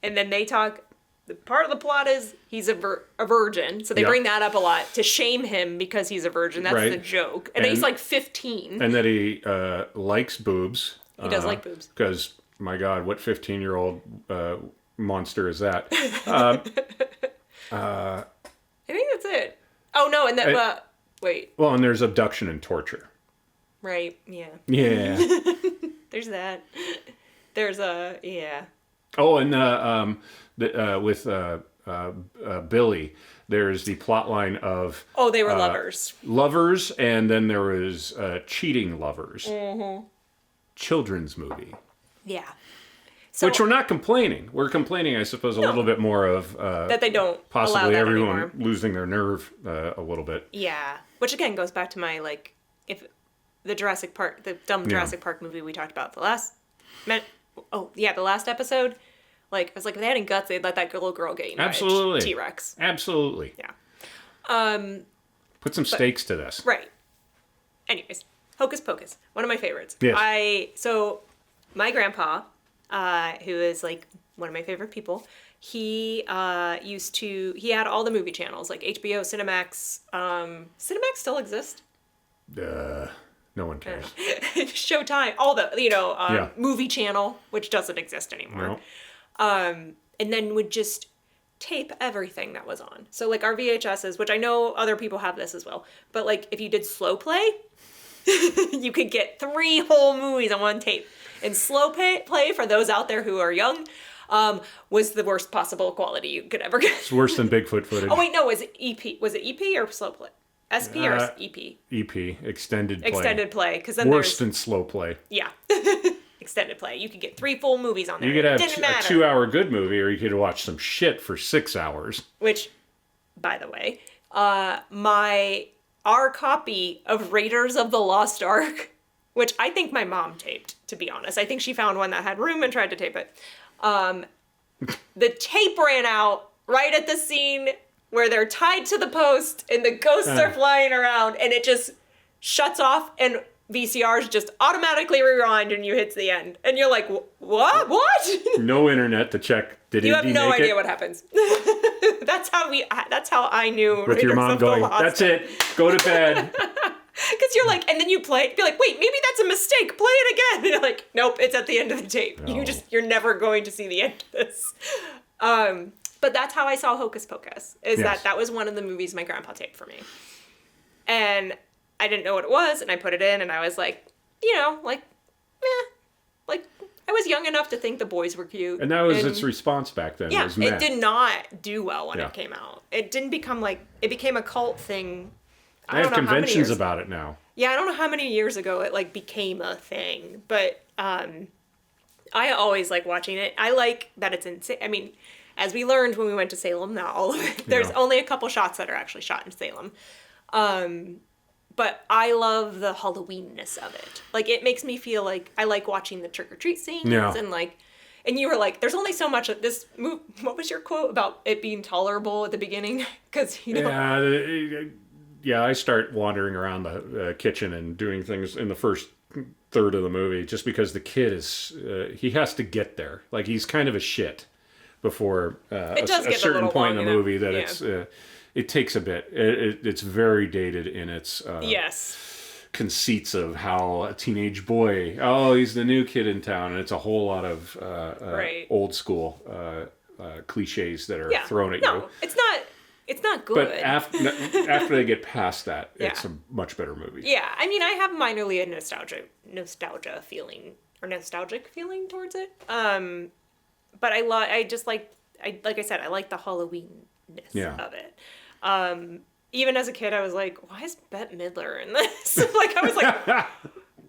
And then they talk. The part of the plot is he's a virgin, so they bring that up a lot to shame him because he's a virgin. That's the joke. And he's like 15. And that he likes boobs. He does like boobs. Because, my God, what 15-year-old monster is that? I think that's it. Oh, no, and that... wait. Well, and there's abduction and torture. Right, yeah. Yeah. There's that. There's yeah. Oh, and with Billy, there's the plot line of... Oh, they were lovers. Lovers, and then there was cheating lovers. Mm-hmm. Children's movie. Yeah. So, which we're not complaining. We're complaining, I suppose, a little bit more of... that they don't possibly allow that everyone anymore. Losing their nerve a little bit. Yeah. Which, again, goes back to my, like... if the Jurassic Park... the dumb Jurassic Park movie we talked about the last episode... Like, I was like, if they had any guts, they'd let that little girl get eaten by a T-Rex. Absolutely. Yeah. Put some stakes to this. Right. Anyways, Hocus Pocus. One of my favorites. Yes. So, my grandpa, who is, like, one of my favorite people, he he had all the movie channels, like HBO, Cinemax. Cinemax still exists? No one cares. Showtime, all the, movie channel, which doesn't exist anymore. No. And then would just tape everything that was on. So, like, our VHSs, which I know other people have this as well, but, like, if you did slow play, you could get 3 whole movies on one tape. And slow play, for those out there who are young, was the worst possible quality you could ever get. It's worse than Bigfoot footage. Oh, wait, no, was it EP? Was it EP or slow play? SP or EP? EP, extended play. Extended play, because then worse than slow play. Yeah. Extended play. You could get 3 full movies on there. You could have a 2-hour good movie, or you could watch some shit for 6 hours. Which, by the way, our copy of Raiders of the Lost Ark, which I think my mom taped, to be honest. I think she found one that had room and tried to tape it. The tape ran out right at the scene where they're tied to the post and the ghosts are flying around, and it just shuts off, and VCRs just automatically rewind and you hit the end. And you're like, what? What? No internet to check. Did You he have no make idea it? what happens. That's how I knew. With your mom going, that's it. Go to bed. Because you're like, and then you play it, be like, wait, maybe that's a mistake. Play it again. And you're like, nope, it's at the end of the tape. No. You're never going to see the end of this. But that's how I saw Hocus Pocus. That was one of the movies my grandpa taped for me. And I didn't know what it was, and I put it in, and I was like, I was young enough to think the boys were cute. And that was its response back then. Yeah, was meh. it did not do well when it came out. It didn't become it became a cult thing. I have conventions about it now. Yeah, I don't know how many years ago it became a thing, but I always like watching it. I like that it's insane. I mean, as we learned when we went to Salem, not all of it. There's only a couple shots that are actually shot in Salem. But I love the Halloweenness of it. Like, it makes me feel like I like watching the trick-or-treat scenes and you were like, there's only so much of this movie. What was your quote about it being tolerable at the beginning? Because, Yeah, I start wandering around the kitchen and doing things in the first third of the movie just because the kid is, he has to get there. Like, he's kind of a shit before a certain point in the movie that it takes a bit. It's very dated in its conceits of how a teenage boy, he's the new kid in town, and it's a whole lot of old school cliches that are thrown at you. No, it's not good. But after they get past that, it's a much better movie. Yeah, I mean, I have minorly a nostalgia feeling or nostalgic feeling towards it. But like I said, I like the Halloweenness of it. Even as a kid, I was like, why is Bette Midler in this? I was like,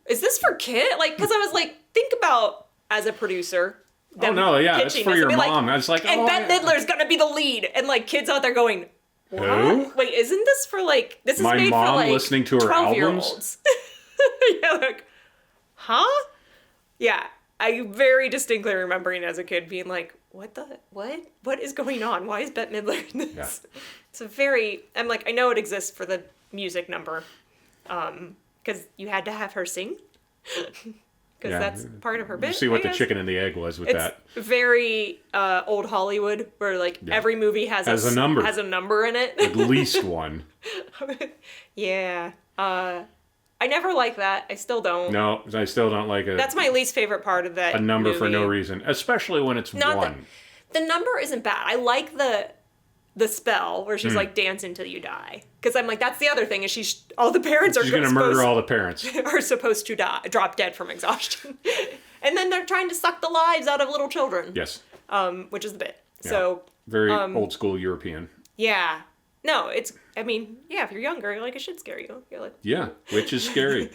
is this for kids? Because I was like, think about as a producer. It's for your mom. I was like, and Bette Midler's gonna be the lead, and kids out there going, what? Who? Wait, isn't this for this is my made mom for listening to her albums? Yeah, huh? Yeah, I very distinctly remembering as a kid being like, what is going on? Why is Bette Midler in this? Yeah. It's I'm like, I know it exists for the music number, because you had to have her sing. Because that's part of her bit. You see what the chicken and the egg was with that. It's very old Hollywood, where every movie has a number in it. At least one. Yeah. I never liked that. I still don't. No, I still don't like it. That's my least favorite part of that. A number movie. For no reason, especially when it's one. The number isn't bad. I like the spell where she's dance until you die. Because I'm like, that's the other thing is all the parents she's going to murder all the parents. Are supposed to drop dead from exhaustion. And then they're trying to suck the lives out of little children. Yes. Which is the bit. Yeah. So very old school European. Yeah. No, if you're younger, it should scare you. You're like, yeah, which is scary.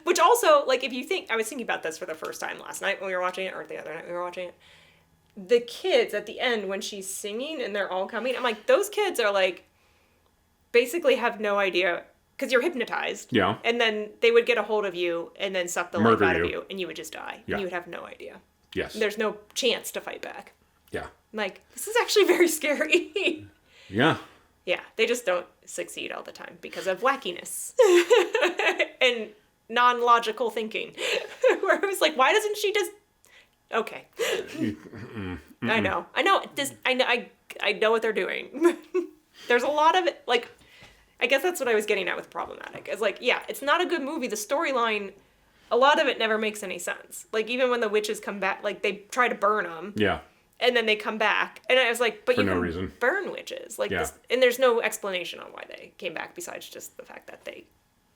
Which also, if you think, I was thinking about this for the first time last night when we were watching it, or the other night we were watching it. The kids at the end when she's singing and they're all coming, I'm like, those kids are basically have no idea because you're hypnotized. Yeah. And then they would get a hold of you and then suck the life out of you and you would just die. Yeah. And you would have no idea. Yes. There's no chance to fight back. Yeah. I'm this is actually very scary. Yeah. Yeah. They just don't succeed all the time because of wackiness and non-logical thinking. Where I was like, why doesn't she just... Okay. I know. I know what they're doing. There's a lot of it, I guess that's what I was getting at with problematic. It's it's not a good movie. The storyline, a lot of it never makes any sense. Even when the witches come back, they try to burn them. Yeah. And then they come back. And I was like, but you can burn witches. This, and there's no explanation on why they came back besides just the fact that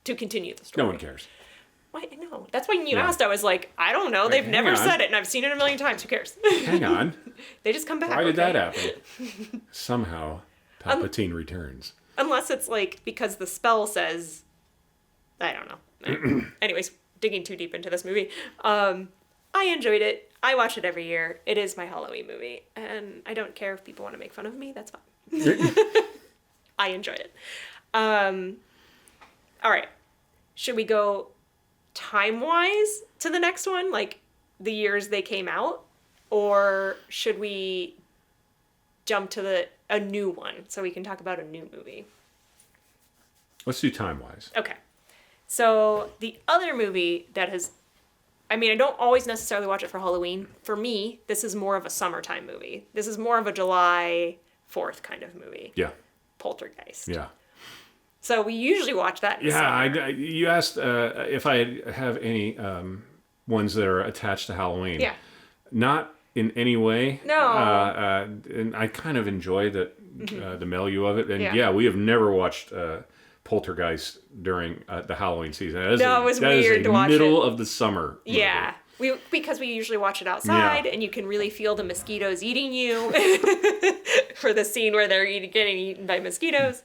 to continue the story. No one cares. Why? No. That's when you asked, I was like, I don't know. They've never said it, and I've seen it a million times. Who cares? Hang on. They just come back. Why did that happen? Somehow, Palpatine returns. Unless it's because the spell says... I don't know. Anyways, digging too deep into this movie. I enjoyed it. I watch it every year. It is my Halloween movie. And I don't care if people want to make fun of me. That's fine. I enjoy it. All right. Should we go... time-wise to the next one, the years they came out, or should we jump to a new one so we can talk about a new movie? Let's do time-wise. Okay. So the other movie that has, I mean, I don't always necessarily watch it for Halloween. For me, this is more of a summertime movie. This is more of a July 4th kind of movie. Yeah. Poltergeist. Yeah. So we usually watch that in the summer. You asked if I have any ones that are attached to Halloween. Yeah. Not in any way. No. And I kind of enjoy the milieu of it. And Yeah. we have never watched Poltergeist during the Halloween season. It was weird to watch middle it. of the summer movie. Yeah. Because we usually watch it outside, and you can really feel the mosquitoes eating you for the scene where they're getting eaten by mosquitoes.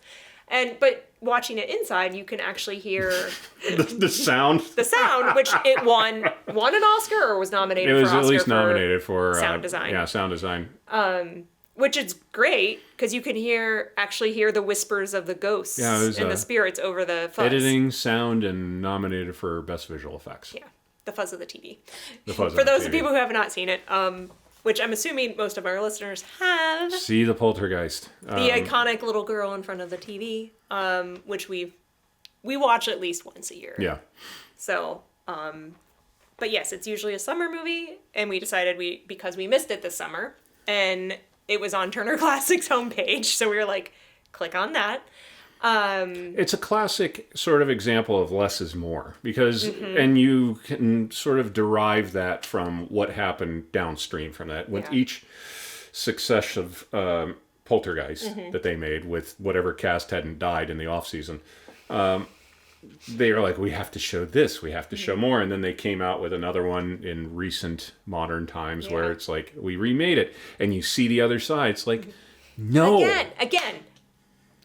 But watching it inside, you can actually hear the sound. The sound, which it won an Oscar or was nominated for It was Oscar at least nominated for sound design. Yeah, sound design. Which is great because you can actually hear the whispers of the ghosts and the spirits over the fuzz. Editing, sound, and nominated for best visual effects. Yeah, the fuzz of the TV. The fuzz for those people who have not seen it, which I'm assuming most of our listeners have. See the Poltergeist. The iconic little girl in front of the TV, which we watch at least once a year. Yeah. So, but yes, it's usually a summer movie, and we decided because we missed it this summer, and it was on Turner Classics homepage, so we were like, click on that. It's a classic sort of example of less is more because, and you can sort of derive that from what happened downstream from that with each successive Poltergeist that they made with whatever cast hadn't died in the off season. They are like, we have to show this, we have to show more, and then they came out with another one in recent modern times where it's like, we remade it, and you see the other side. It's like, no. Again.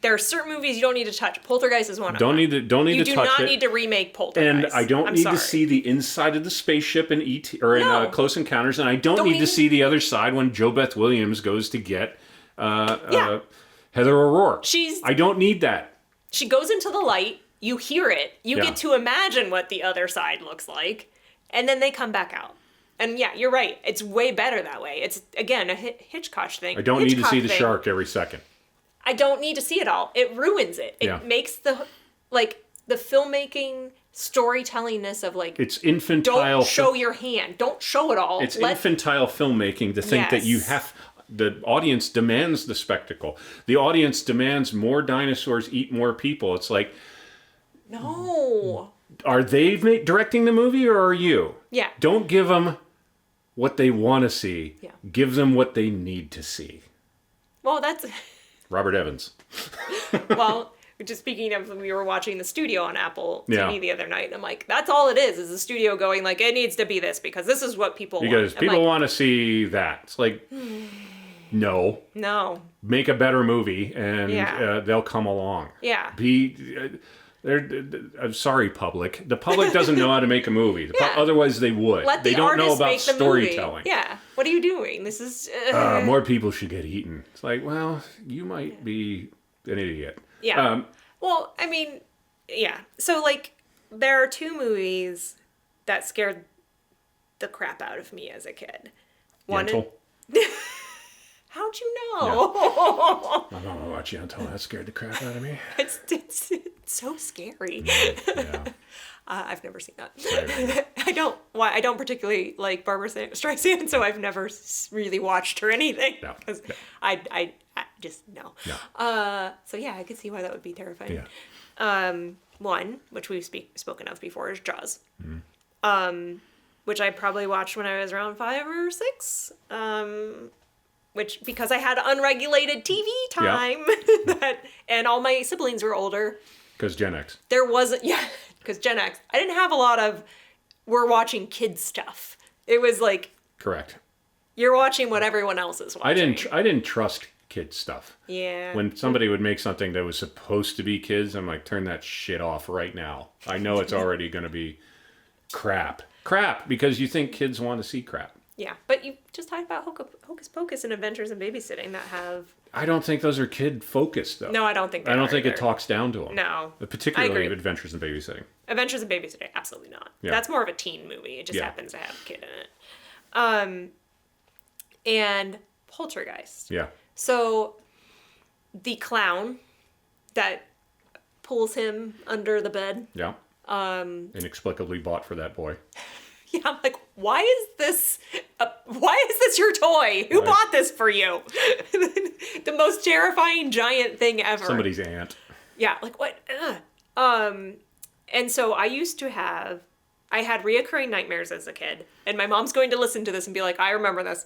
There are certain movies you don't need to touch. Poltergeist is one of them. Don't need to touch it. You do not need to remake Poltergeist. And I don't need to see the inside of the spaceship in E.T. or in Close Encounters, and I don't need to see the other side when Jo Beth Williams goes to get Heather O'Rourke. I don't need that. She goes into the light. You hear it. You get to imagine what the other side looks like, and then they come back out. And yeah, you're right. It's way better that way. It's, again, a Hitchcock thing. I don't need to see the shark every second. I don't need to see it all. It ruins it. It makes the filmmaking, storytellingness of like... It's infantile... Don't show your hand. Don't show it all. It's infantile filmmaking to think that you have... The audience demands the spectacle. The audience demands more dinosaurs eat more people. It's like... No. Are they directing the movie or are you? Yeah. Don't give them what they want to see. Yeah. Give them what they need to see. Well, that's... Robert Evans. Well, just speaking of, we were watching The Studio on Apple TV the other night, and I'm like, that's all it is the studio going like, it needs to be this because this is what people want. Because people want to see that. It's like, no. Make a better movie, and they'll come along. Yeah. I'm sorry, public. The public doesn't know how to make a movie. Otherwise, they would. They don't know about storytelling. Yeah. What are you doing? This is... more people should get eaten. It's like, well, you might be an idiot. Yeah. Well, I mean, yeah. So, like, there are two movies that scared the crap out of me as a kid. Yentl. How'd you know? Yeah. I don't know about Yentl. That scared the crap out of me. It's so scary. Yeah. I've never seen that. I don't particularly like Barbara Streisand, so I've never really watched her anything. Because I just no. So yeah, I could see why that would be terrifying. Yeah. One, which we've spoken of before, is Jaws. Mm-hmm. Which I probably watched when I was around 5 or 6. Which, because I had unregulated TV time, and all my siblings were older. Because Gen X. There wasn't, because Gen X. I didn't have a lot of, we're watching kids stuff. It was like... Correct. You're watching what everyone else is watching. I didn't trust kids stuff. Yeah. When somebody would make something that was supposed to be kids, I'm like, turn that shit off right now. I know it's already going to be crap. Crap, because you think kids want to see crap. Yeah, but you just talked about Hocus Pocus and Adventures in Babysitting that have... I don't think those are kid-focused, though. No, I don't think they I don't are think either. it talks down to them. No. Particularly Adventures in Babysitting. Adventures in Babysitting, absolutely not. Yeah. That's more of a teen movie. It just happens to have a kid in it. And Poltergeist. Yeah. So, the clown that pulls him under the bed. Yeah. Inexplicably bought for that boy. Yeah, I'm like, why is this your toy? Who bought this for you? The most terrifying giant thing ever. Somebody's aunt. Yeah, like what? And so I had reoccurring nightmares as a kid, and my mom's going to listen to this and be like, I remember this.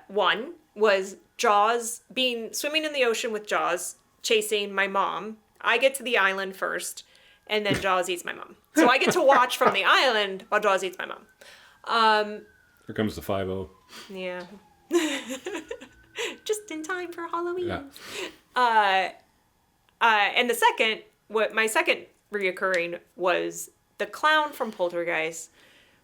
One was Jaws, swimming in the ocean with Jaws, chasing my mom. I get to the island first, and then Jaws eats my mom. So I get to watch from the island while Jaws eats my mom. Here comes the 5-0. Yeah. Just in time for Halloween. Yeah. And my second reoccurring was the clown from Poltergeist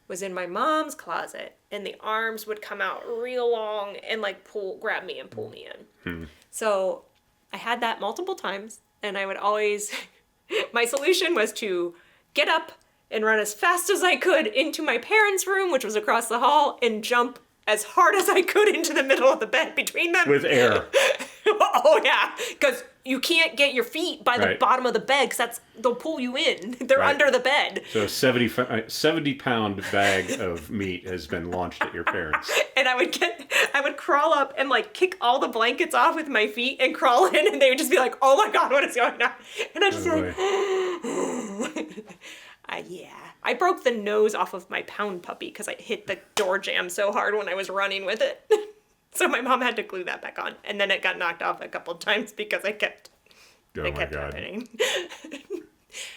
was in my mom's closet, and the arms would come out real long and like grab me and pull me in. So I had that multiple times, and I would always, my solution was to get up and run as fast as I could into my parents' room, which was across the hall, and jump as hard as I could into the middle of the bed between them. With air. Oh, yeah. Because you can't get your feet by the bottom of the bed because they'll pull you in. They're under the bed. So a 70-pound bag of meat has been launched at your parents. And I would crawl up and like kick all the blankets off with my feet and crawl in, and they would just be like, oh my God, what is going on? And I'd just be like, yeah. I broke the nose off of my pound puppy because I hit the door jamb so hard when I was running with it. So my mom had to glue that back on. And then it got knocked off a couple of times because it kept happening.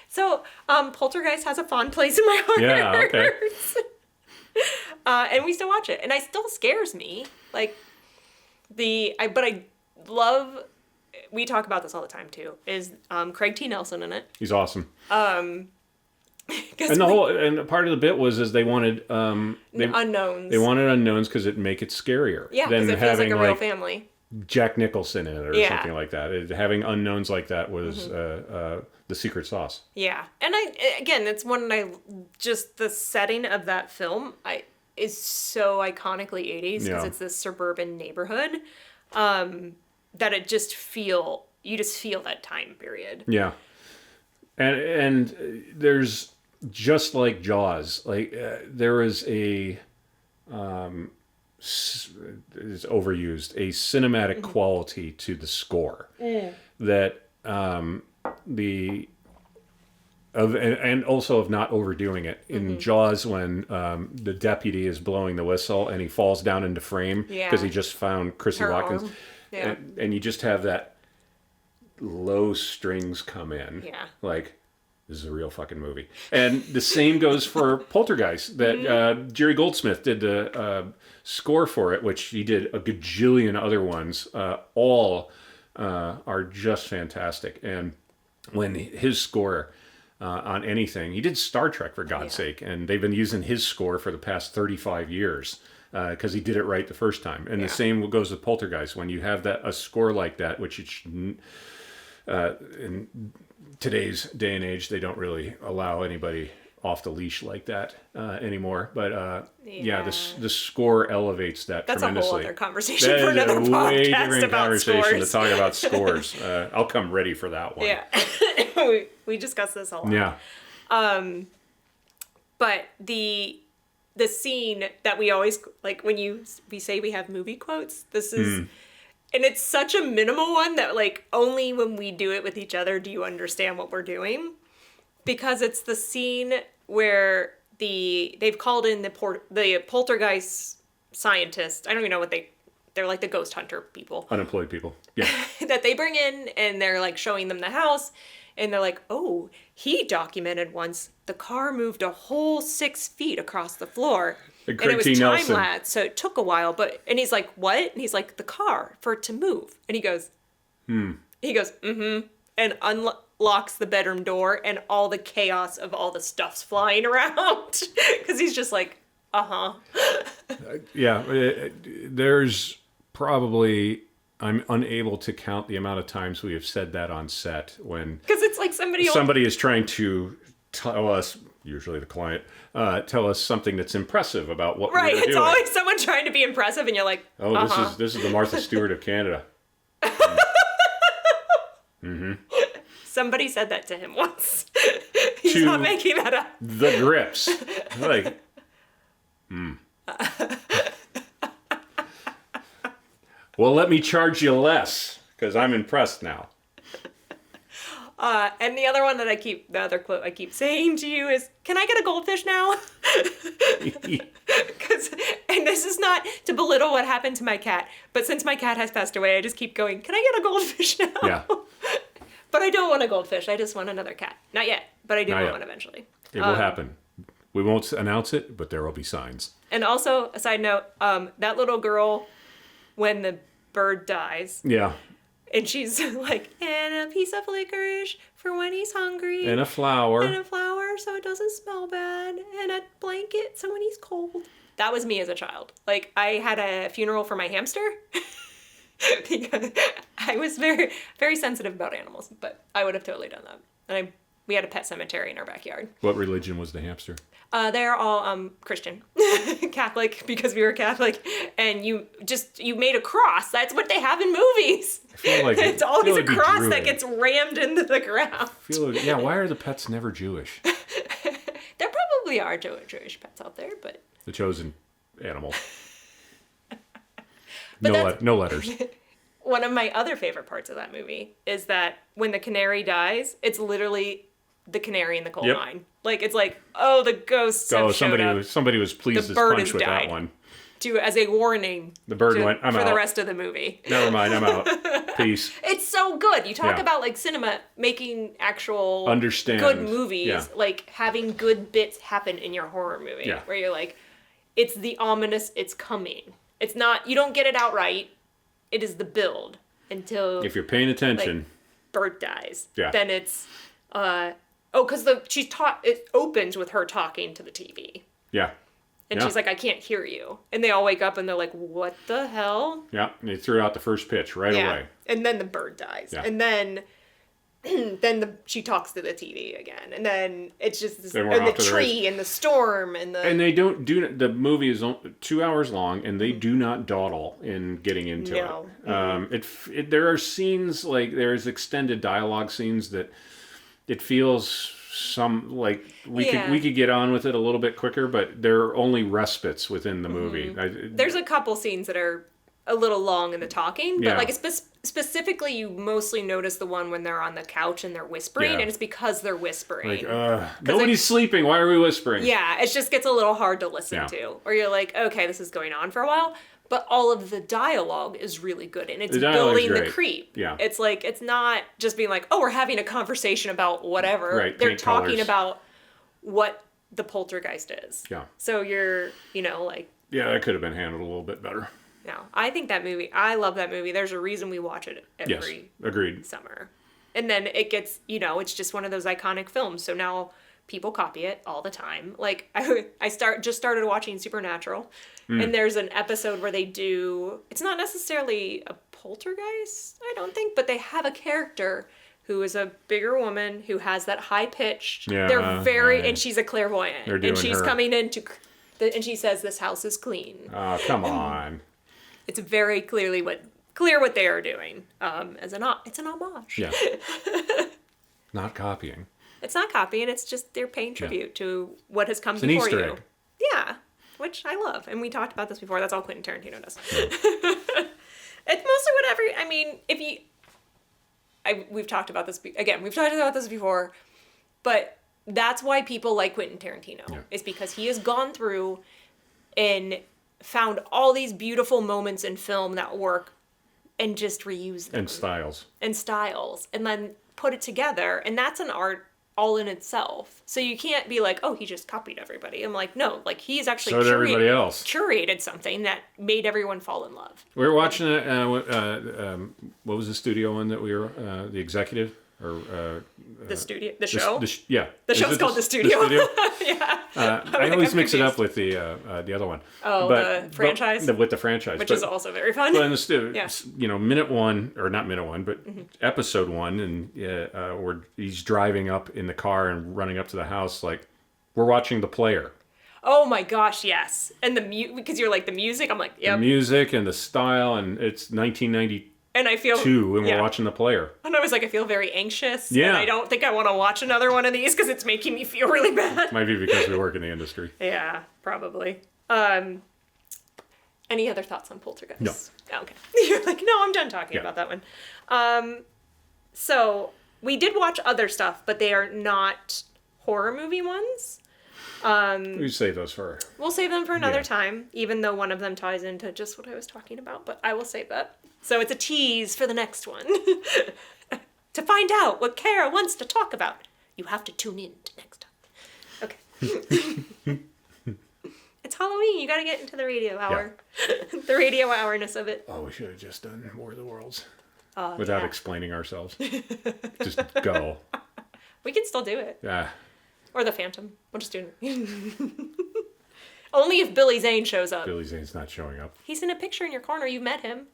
So Poltergeist has a fond place in my heart. Yeah, okay. And we still watch it. And it still scares me. Like, but I love, we talk about this all the time too, is Craig T. Nelson in it. He's awesome. And part of the bit was they wanted unknowns. They wanted unknowns because it'd make it scarier. Yeah, because it feels like a real family. Jack Nicholson in it or something like that. Having unknowns like that was the secret sauce. Yeah, and it's just the setting of that film is so iconically 80s because it's this suburban neighborhood that you just feel that time period. Yeah, and there's. Just like Jaws, there is it's overused, a cinematic quality to the score that and also of not overdoing it. In Jaws, when the deputy is blowing the whistle and he falls down into frame because he just found Chrissy Watkins, and you just have that low strings come in, like. This is a real fucking movie. And the same goes for Poltergeist, that Jerry Goldsmith did the score for it, which he did a gajillion other ones. All are just fantastic. And when his score on anything, he did Star Trek, for God's sake, and they've been using his score for the past 35 years because he did it right the first time. And the same goes with Poltergeist. When you have a score like that, which in today's day and age, they don't really allow anybody off the leash like that anymore. But the score elevates that tremendously. That's a whole other conversation for another podcast about scores. Way different conversation to talk about scores. I'll come ready for that one. Yeah, we discuss this a lot. Yeah. But the scene that we always like when we say we have movie quotes. This is. And it's such a minimal one that, like, only when we do it with each other do you understand what we're doing. Because it's the scene where they've called in the poltergeist scientists. I don't even know what they're like the ghost hunter people. Unemployed people. Yeah. That they bring in, and they're, like, showing them the house. And they're like, oh, he documented once the car moved a whole 6 feet across the floor. And it was time-lapse, so it took a while. And he's like, what? And he's like, the car, for it to move. And he goes, He goes, and unlocks the bedroom door, and all the chaos of all the stuff's flying around. Because he's just like, there's probably... I'm unable to count the amount of times we have said that on set when... Because it's like somebody is trying to tell us... usually the client, tell us something that's impressive about what we're doing. Right, it's always someone trying to be impressive, and you're like, this is the Martha Stewart of Canada. Somebody said that to him once. He's not making that up. The grips. Like, Well, let me charge you less, because I'm impressed now. And the other one that the other quote I keep saying to you is, can I get a goldfish now? And this is not to belittle what happened to my cat, but since my cat has passed away, I just keep going, can I get a goldfish now? Yeah. But I don't want a goldfish. I just want another cat. Not yet, but I do want one eventually. It will happen. We won't announce it, but there will be signs. And also, a side note, that little girl, when the bird dies. Yeah. And she's like, and a piece of licorice for when he's hungry. And a flower. And a flower so it doesn't smell bad. And a blanket so when he's cold. That was me as a child. Like, I had a funeral for my hamster. Because I was very, very sensitive about animals. But I would have totally done that. And we had a pet cemetery in our backyard. What religion was the hamster? They're all Christian, Catholic, because we were Catholic, and you made a cross. That's what they have in movies. I feel like it's always a cross that gets rammed into the ground. Why are the pets never Jewish? There probably are Jewish pets out there, but the chosen animal. No letters. One of my other favorite parts of that movie is that when the canary dies, it's literally the canary in the coal mine. Like, it's like, oh, the ghosts have showed up. Somebody was pleased as punch with that one. As a warning. The bird went, I'm out. For the rest of the movie. Never mind, I'm out. Peace. It's so good. You talk about, like, cinema making actual good movies. Like, having good bits happen in your horror movie. Yeah. Where you're like, it's the ominous, it's coming. It's not, you don't get it outright. It is the build until... If you're paying attention. Like, bird dies. Yeah. Then it's... because it opens with her talking to the TV. Yeah. And she's like, I can't hear you. And they all wake up and they're like, what the hell? Yeah, and they threw out the first pitch right away. And then the bird dies. Yeah. And then she talks to the TV again. And then it's just this, and the tree and the storm and the... And they don't do... The movie is 2 hours long, and they do not dawdle in getting into it. Mm-hmm. There are scenes, like, there's extended dialogue scenes that it feels... we could get on with it a little bit quicker, but there are only respites within the movie. There's a couple scenes that are a little long in the talking, but like specifically, you mostly notice the one when they're on the couch and they're whispering, and it's because they're whispering. Like, nobody's sleeping. Why are we whispering? Yeah, it just gets a little hard to listen to, or you're like, okay, this is going on for a while. But all of the dialogue is really good, and it's building the creep. Yeah. It's like, it's not just being like, oh, we're having a conversation about whatever. Right. They're talking about what the poltergeist is. Yeah. So you're, like... Yeah, that could have been handled a little bit better. No, I think that movie, I love that movie. There's a reason we watch it every summer. And then it gets, it's just one of those iconic films. So now people copy it all the time. Like, I just started watching Supernatural. And there's an episode where they do, it's not necessarily a poltergeist, I don't think, but they have a character who is a bigger woman who has that high pitched. Yeah, they're very, and she's a clairvoyant. And she's coming in and she says, this house is clean. Oh, come on. It's very clear what they are doing. It's an homage. Yeah. Not copying. It's not copying, it's just they're paying tribute to what has come before you. It's an Easter egg. Yeah. Which I love. And we talked about this before. That's all Quentin Tarantino does. Yeah. It's mostly whatever... I mean, we've talked about this... Again, we've talked about this before. But that's why people like Quentin Tarantino. Yeah. Is because he has gone through and found all these beautiful moments in film that work and just reuse them. And styles. And then put it together. And that's an art all in itself. So you can't be like, oh, he just copied everybody. I'm like, no, like he's actually curated something that made everyone fall in love. We were watching what was the studio one that we were, The Executive? Or the show? The show's called The Studio. The Studio? Yeah. I always mix it up with the other one. Oh, the franchise? With the franchise. Which is also very fun. But in the studio, minute one, or not minute one, but episode one, and where he's driving up in the car and running up to the house, like, we're watching The Player. Oh my gosh, yes. And because you're like, the music, I'm like, yep. The music and the style, and it's 1990. And I feel... 2, and we're watching the player. And I was like, I feel very anxious. Yeah. And I don't think I want to watch another one of these because it's making me feel really bad. Might be because we work in the industry. Yeah, probably. Any other thoughts on Poltergeist? No. Okay. You're like, no, I'm done talking about that one. So we did watch other stuff, but they are not horror movie ones. We save those for... We'll save them for another time, even though one of them ties into just what I was talking about, but I will save that. So it's a tease for the next one. To find out what Kara wants to talk about, you have to tune in to next time. Okay. It's Halloween. You got to get into the radio hour. Yeah. The radio hourness of it. Oh, we should have just done War of the Worlds. Without explaining ourselves. Just go. We can still do it. Yeah. Or the Phantom. We'll just do it. Only if Billy Zane shows up. Billy Zane's not showing up. He's in a picture in your corner. You met him.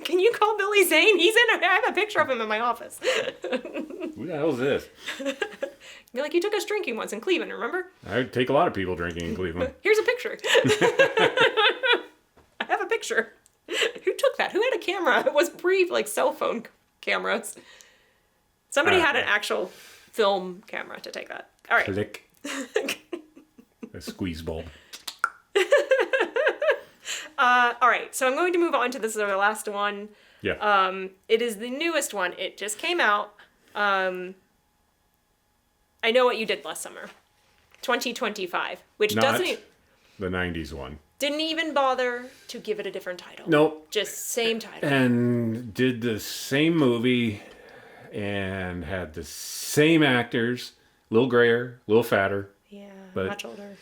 Can you call Billy Zane? I have a picture of him in my office. Who the hell is this? Be like, you took us drinking once in Cleveland, remember? I take a lot of people drinking in Cleveland. Here's a picture. I have a picture. Who took that? Who had a camera? It was pre, cell phone cameras. Somebody had an actual film camera to take that. All right. Click. A squeeze bulb. All right. So I'm going to move on to this is our last one. Yeah. It is the newest one. It just came out. I Know What You Did Last Summer. 2025. Which Not doesn't... the 90s one. Didn't even bother to give it a different title. Nope. Just same title. And did the same movie and had the same actors. A little grayer, a little fatter. Yeah, but much older.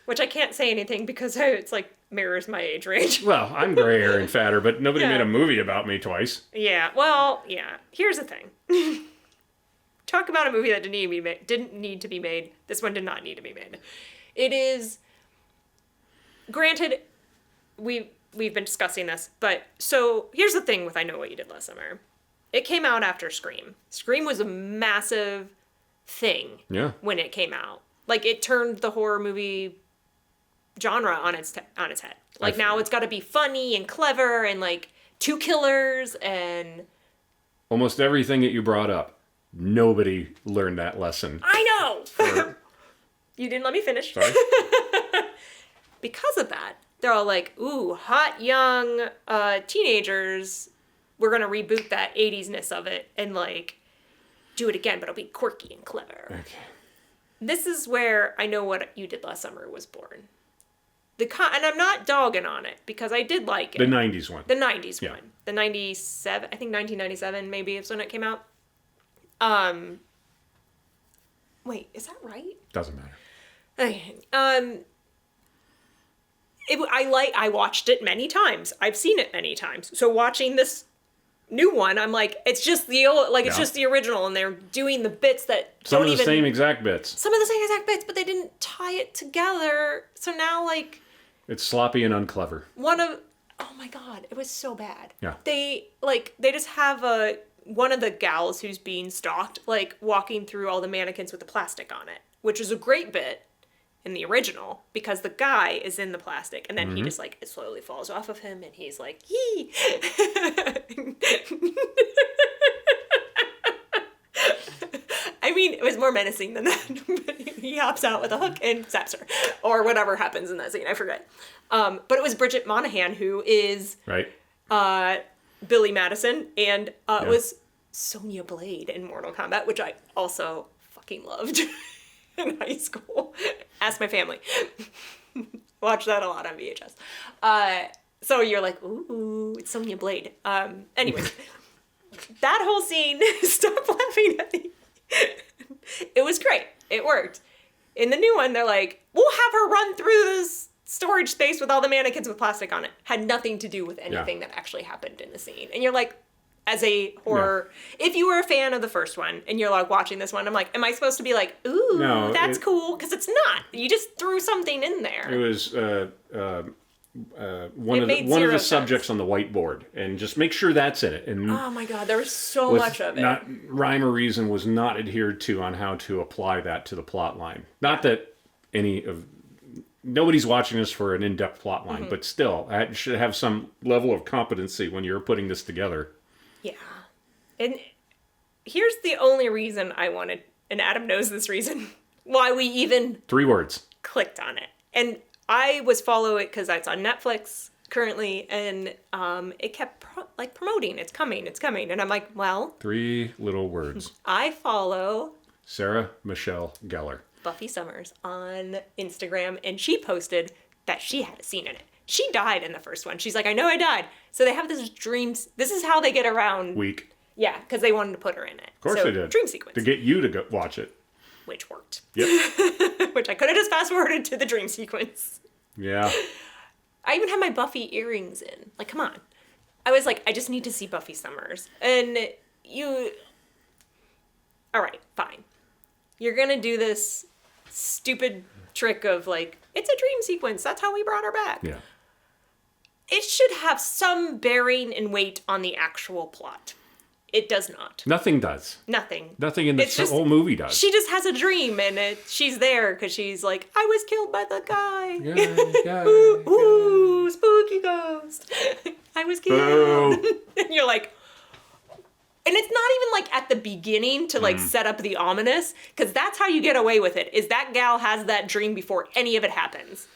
Which I can't say anything because it's mirrors my age range. Well, I'm grayer and fatter, but nobody made a movie about me twice. Yeah, well, yeah. Here's the thing. Talk about a movie that didn't need to be made. This one did not need to be made. It is... Granted, we've been discussing this, but so here's the thing with I Know What You Did Last Summer. It came out after Scream. Scream was a massive thing when it came out. It turned the horror movie genre on its head. Now it's got to be funny and clever and two killers and... Almost everything that you brought up, nobody learned that lesson. I know! You didn't let me finish. Sorry? Because of that, they're all like, ooh, hot young teenagers. We're going to reboot that 80s-ness of it and do it again, but it'll be quirky and clever. Okay. This is where I Know What You Did Last Summer was born. And I'm not dogging on it because I did like it. The 90s one. The 90s one. The 97, I think 1997 maybe is when it came out. Wait, is that right? Doesn't matter. Okay. I watched it many times. I've seen it many times. So watching this new one, I'm like, it's just the old, it's just the original, and they're doing the bits that Some of the same exact bits. Some of the same exact bits, but they didn't tie it together. So now, it's sloppy and unclever. Oh my god, it was so bad. Yeah. They just have one of the gals who's being stalked, walking through all the mannequins with the plastic on it, which is a great bit in the original because the guy is in the plastic and then he just it slowly falls off of him and he's like, yee. I mean, it was more menacing than that. He hops out with a hook and zaps her or whatever happens in that scene. I forget. But it was Bridget Monahan who is Billy Madison and it was Sonya Blade in Mortal Kombat, which I also fucking loved. In high school. Ask my family. Watch that a lot on VHS. So you're like, ooh, it's Sonya Blade. Anyways, that whole scene, stop laughing at me. It was great. It worked. In the new one, they're like, we'll have her run through this storage space with all the mannequins with plastic on it. Had nothing to do with anything that actually happened in the scene. And you're like, as a horror, if you were a fan of the first one and you're watching this one, I'm like, am I supposed to be like, ooh, that's cool? Because it's not. You just threw something in there. It was one of the subjects on the whiteboard, and just make sure that's in it. And oh my god, there was so much of it. Not rhyme or reason was not adhered to on how to apply that to the plot line. Not that any of nobody's watching this for an in-depth plot line, but still, I should have some level of competency when you're putting this together. Yeah. And here's the only reason I wanted, and Adam knows this reason, why we even 3 words. clicked on it. And I was following it because it's on Netflix currently, and it kept promoting, it's coming. And I'm like, well. 3 little words. I follow Sarah Michelle Gellar. Buffy Summers on Instagram, and she posted that she had a scene in it. She died in the first one. She's like, I know I died. So they have this dreams. This is how they get around. Week. Yeah, because they wanted to put her in it. Of course they did. Dream sequence. To get you to go watch it. Which worked. Yep. Which I could have just fast forwarded to the dream sequence. Yeah. I even had my Buffy earrings in. Like, come on. I was like, I just need to see Buffy Summers. And you... All right, fine. You're going to do this stupid trick of like, it's a dream sequence. That's how we brought her back. Yeah. It should have some bearing and weight on the actual plot. It does not. Nothing does. Nothing. Nothing in this whole movie does. She just has a dream, and she's there because she's like, I was killed by the guy. Yeah. Ooh, spooky ghost. I was killed. And you're like, and it's not even like at the beginning to like set up the ominous, because that's how you get away with it, is that gal has that dream before any of it happens.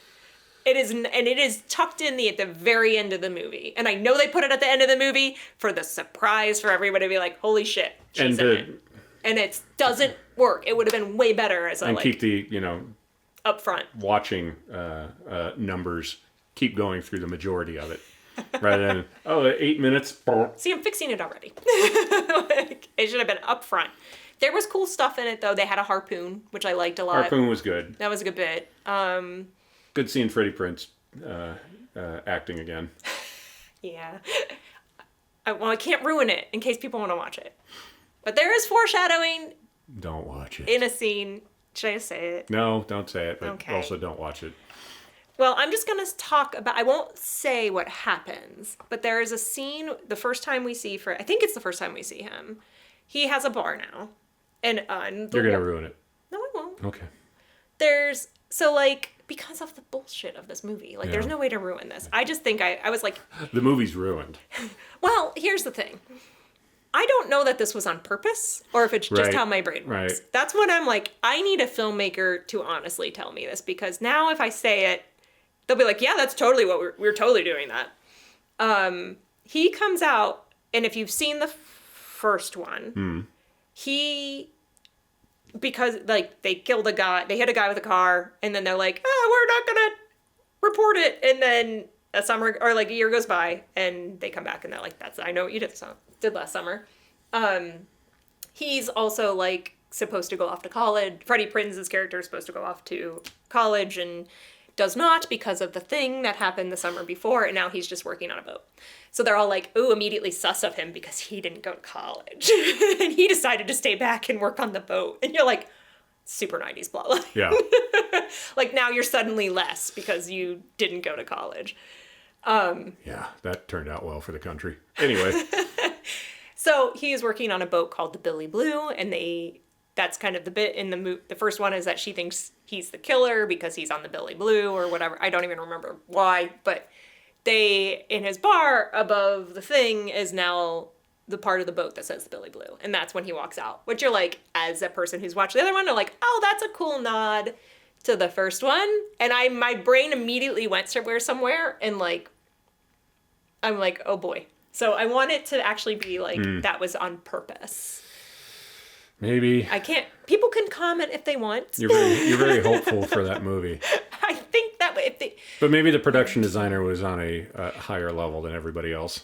It is, and it is tucked in at the very end of the movie. And I know they put it at the end of the movie for the surprise for everybody to be like, holy shit, she's in it. And it doesn't work. It would have been way better as and keep the, up front. Watching numbers keep going through the majority of it. Rather than, 8 minutes. See, I'm fixing it already. Like, it should have been up front. There was cool stuff in it, though. They had a harpoon, which I liked a lot. Harpoon was good. That was a good bit. Good seeing Freddie Prinze acting again. Yeah. I can't ruin it in case people want to watch it. But there is foreshadowing. Don't watch it. In a scene. Should I say it? No, don't say it, but okay. Also don't watch it. Well, I'm just going to talk about, I won't say what happens, but there is a scene the first time we see I think it's the first time we see him. He has a bar now. And you're going to ruin it. No, I won't. Okay. Because of the bullshit of this movie, there's no way to ruin this. I just think I was like... The movie's ruined. Well, here's the thing. I don't know that this was on purpose, or if it's just how my brain works. Right. That's when I'm like, I need a filmmaker to honestly tell me this, because now if I say it, they'll be like, yeah, that's totally what we're totally doing that. He comes out, and if you've seen the first one, because they killed a guy, they hit a guy with a car, and then they're like, we're not gonna report it, and then a year goes by, and they come back and they're like, I know what you did last summer. He's also supposed to go off to college. Freddie Prinze's character is supposed to go off to college and does not because of the thing that happened the summer before, and now he's just working on a boat. So they're all like, ooh, immediately sus of him because he didn't go to college. And he decided to stay back and work on the boat. And you're like, super 90s plotline. Yeah. Now you're suddenly less because you didn't go to college. Yeah, that turned out well for the country. Anyway. So he is working on a boat called the Billy Blue, and that's kind of the bit in the first one is that she thinks he's the killer because he's on the Billy Blue or whatever. I don't even remember why, but in his bar above the thing is now the part of the boat that says the Billy Blue. And that's when he walks out, which you're like, as a person who's watched the other one, you're like, oh, that's a cool nod to the first one. And my brain immediately went somewhere and I'm like, oh boy. So I want it to actually be that was on purpose. Maybe. People can comment if they want. You're very hopeful for that movie. I think that But maybe the production designer was on a higher level than everybody else.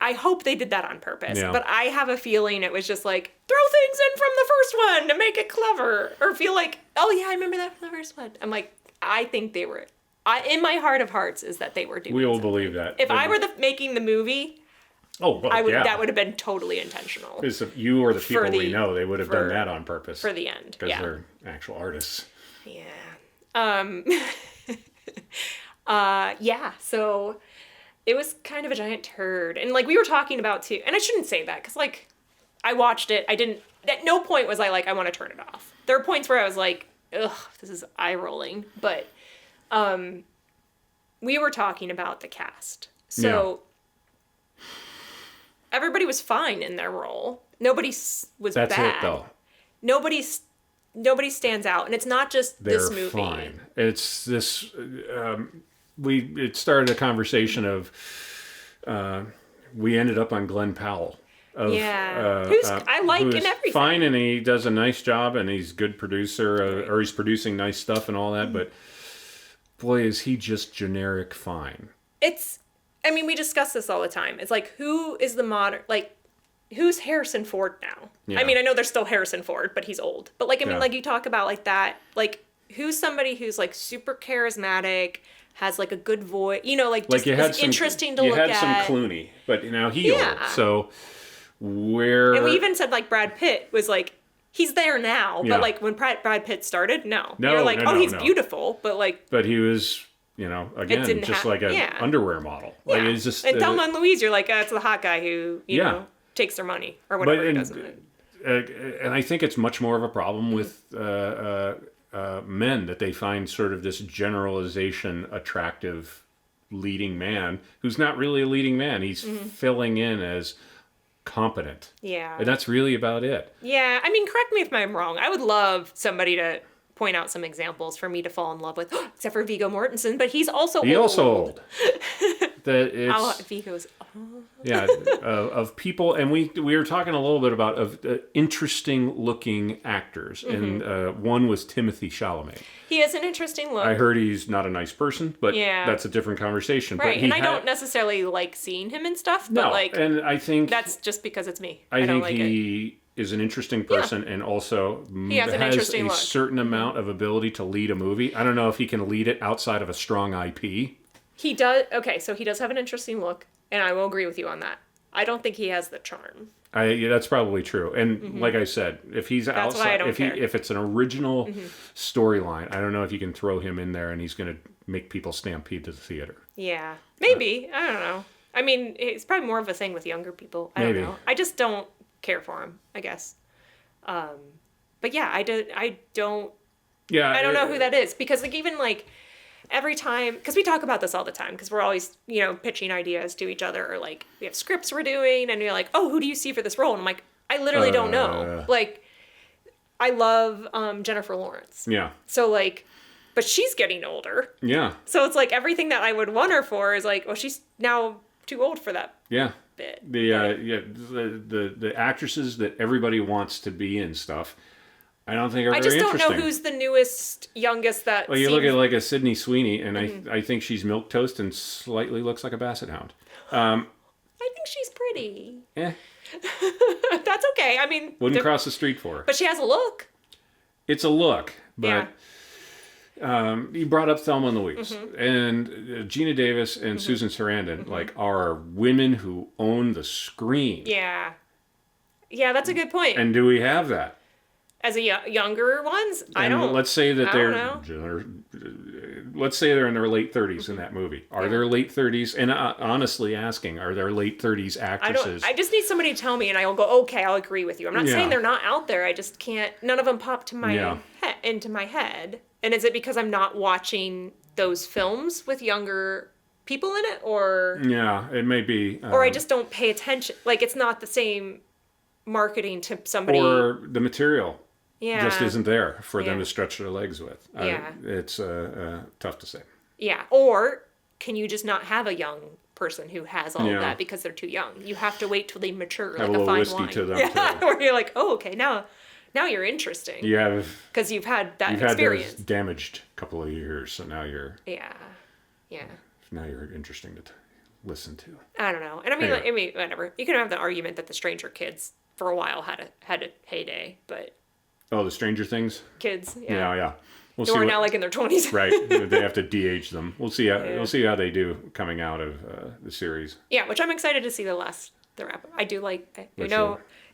I hope they did that on purpose. Yeah. But I have a feeling it was just throw things in from the first one to make it clever. Or feel like, oh yeah, I remember that from the first one. I'm like, I think they were... in my heart of hearts is that they were doing We all something. believe that. If I were making the movie... Oh, well, yeah. That would have been totally intentional. Because if you or the people we know, they would have done that on purpose. For the end, because they're actual artists. Yeah. So it was kind of a giant turd. And we were talking about too, and I shouldn't say that because I watched it. At no point was I want to turn it off. There were points where I was like, ugh, this is eye rolling. But We were talking about the cast. So everybody was fine in their role. Nobody was bad. That's it, though. Nobody stands out, and it's not just this movie. Fine. It's this. It started a conversation of. We ended up on Glenn Powell. Who's I like in everything. Fine, and he does a nice job, and he's a good producer, or he's producing nice stuff and all that. But boy, is he just generic fine. We discuss this all the time. It's like, who is the modern, like, who's Harrison Ford now? Yeah. I know there's still Harrison Ford, but he's old. But like, like you talk about like that, like, who's somebody who's like super charismatic, has like a good voice, just is interesting to look at. You had some Clooney, but now he old. So where... And we even said like Brad Pitt was like, he's there now. But like when Brad Pitt started, no. You're like, he's beautiful, but like... But he was... again, just like an underwear model. Like, it's just, and Thelma and Louise, you're like, it's the hot guy who, takes their money or whatever he does. And I think it's much more of a problem with men, that they find sort of this generalization attractive leading man who's not really a leading man. He's filling in as competent. Yeah. And that's really about it. Yeah. Correct me if I'm wrong. I would love somebody to point out some examples for me to fall in love with, except for Viggo Mortensen, but he's also old. He's also old. Viggo's of people, and we were talking a little bit about interesting looking actors, and one was Timothy Chalamet. He has an interesting look. I heard he's not a nice person, but that's a different conversation. Right, but I don't necessarily like seeing him and stuff, but and I think that's just because it's me. I think he is an interesting person, and also he has a certain amount of ability to lead a movie. I don't know if he can lead it outside of a strong IP. He does. Okay, so he does have an interesting look, and I will agree with you on that. I don't think he has the charm. That's probably true. And like I said, if he's outside, if it's an original storyline, I don't know if you can throw him in there and he's going to make people stampede to the theater. Yeah, maybe. I don't know. It's probably more of a thing with younger people. I don't know. I just don't care for him, I guess. But yeah, I don't know who that is, because like even like every time, because we talk about this all the time, because we're always pitching ideas to each other, or like we have scripts we're doing, and you're like, oh, who do you see for this role? And I'm like, I literally don't know. Like, I love Jennifer Lawrence. Yeah. So like, but she's getting older. Yeah. So it's like everything that I would want her for is like, well, she's now too old for that. Yeah. Bit. The actresses that everybody wants to be in stuff, I don't think are very interesting. I just don't know who's the newest, youngest that. Well, you look at like a Sydney Sweeney, and I think she's milquetoast and slightly looks like a basset hound. I think she's pretty. Yeah. That's okay. Wouldn't cross the street for her. But she has a look. It's a look, but. You brought up Thelma and Louise, and Gina Davis and Susan Sarandon are women who own the screen. Yeah, that's a good point. And do we have that as a younger ones? I don't. Let's say that let's say they're in their late 30s in that movie. Are there late 30s? And honestly, asking, are there late 30s actresses? I just need somebody to tell me, and I'll go, okay, I'll agree with you. I'm not saying they're not out there. I just can't. None of them pop to my into my head. And is it because I'm not watching those films with younger people in it, or? Yeah, it may be. Or I just don't pay attention. Like, it's not the same marketing to somebody. Or the material just isn't there for them to stretch their legs with. It's tough to say. Yeah, or can you just not have a young person who has all of that because they're too young? You have to wait till they mature, have like a fine whiskey wine. To them too. Where you're like, oh, okay, now you're interesting. Because you've had that experience. Had those damaged couple of years, so now you're... Yeah. Now you're interesting to listen to. I don't know. And anyway. Whatever. You can have the argument that the Stranger Kids, for a while, had a heyday, but... Oh, the Stranger Things? Kids, Yeah. We'll see now like in their 20s. Right. They have to de-age them. We'll see how they do coming out of the series. Yeah, which I'm excited to see the wrap. I do like...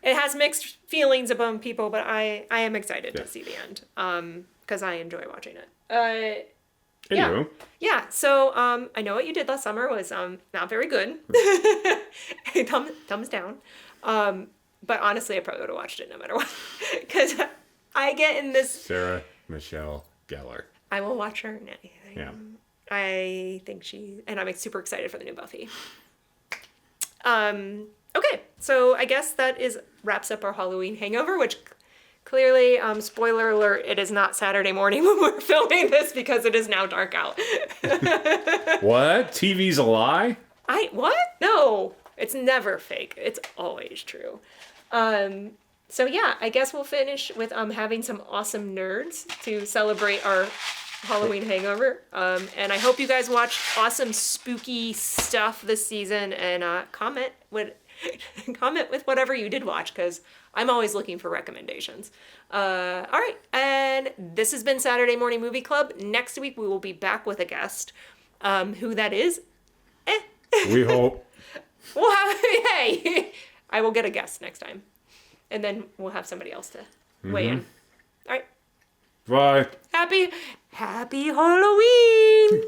It has mixed feelings among people, but I am excited to see the end because I enjoy watching it. Yeah. So I know what you did last summer was not very good. Thumbs down. But honestly, I probably would have watched it no matter what, because I get in this. Sarah Michelle Gellar. I will watch her in anything. Yeah. I think and I'm super excited for the new Buffy. Okay, so I guess that wraps up our Halloween hangover, which clearly, spoiler alert, it is not Saturday morning when we're filming this because it is now dark out. What? TV's a lie? What? No, it's never fake. It's always true. So yeah, I guess we'll finish with having some awesome nerds to celebrate our Halloween hangover. And I hope you guys watch awesome spooky stuff this season, and comment with whatever you did watch, because I'm always looking for recommendations. All right, and this has been Saturday Morning Movie Club. Next week we will be back with a guest. Who that is? We hope. We'll have, hey, I will get a guest next time, and then we'll have somebody else to weigh in. All right. Bye. Happy Halloween!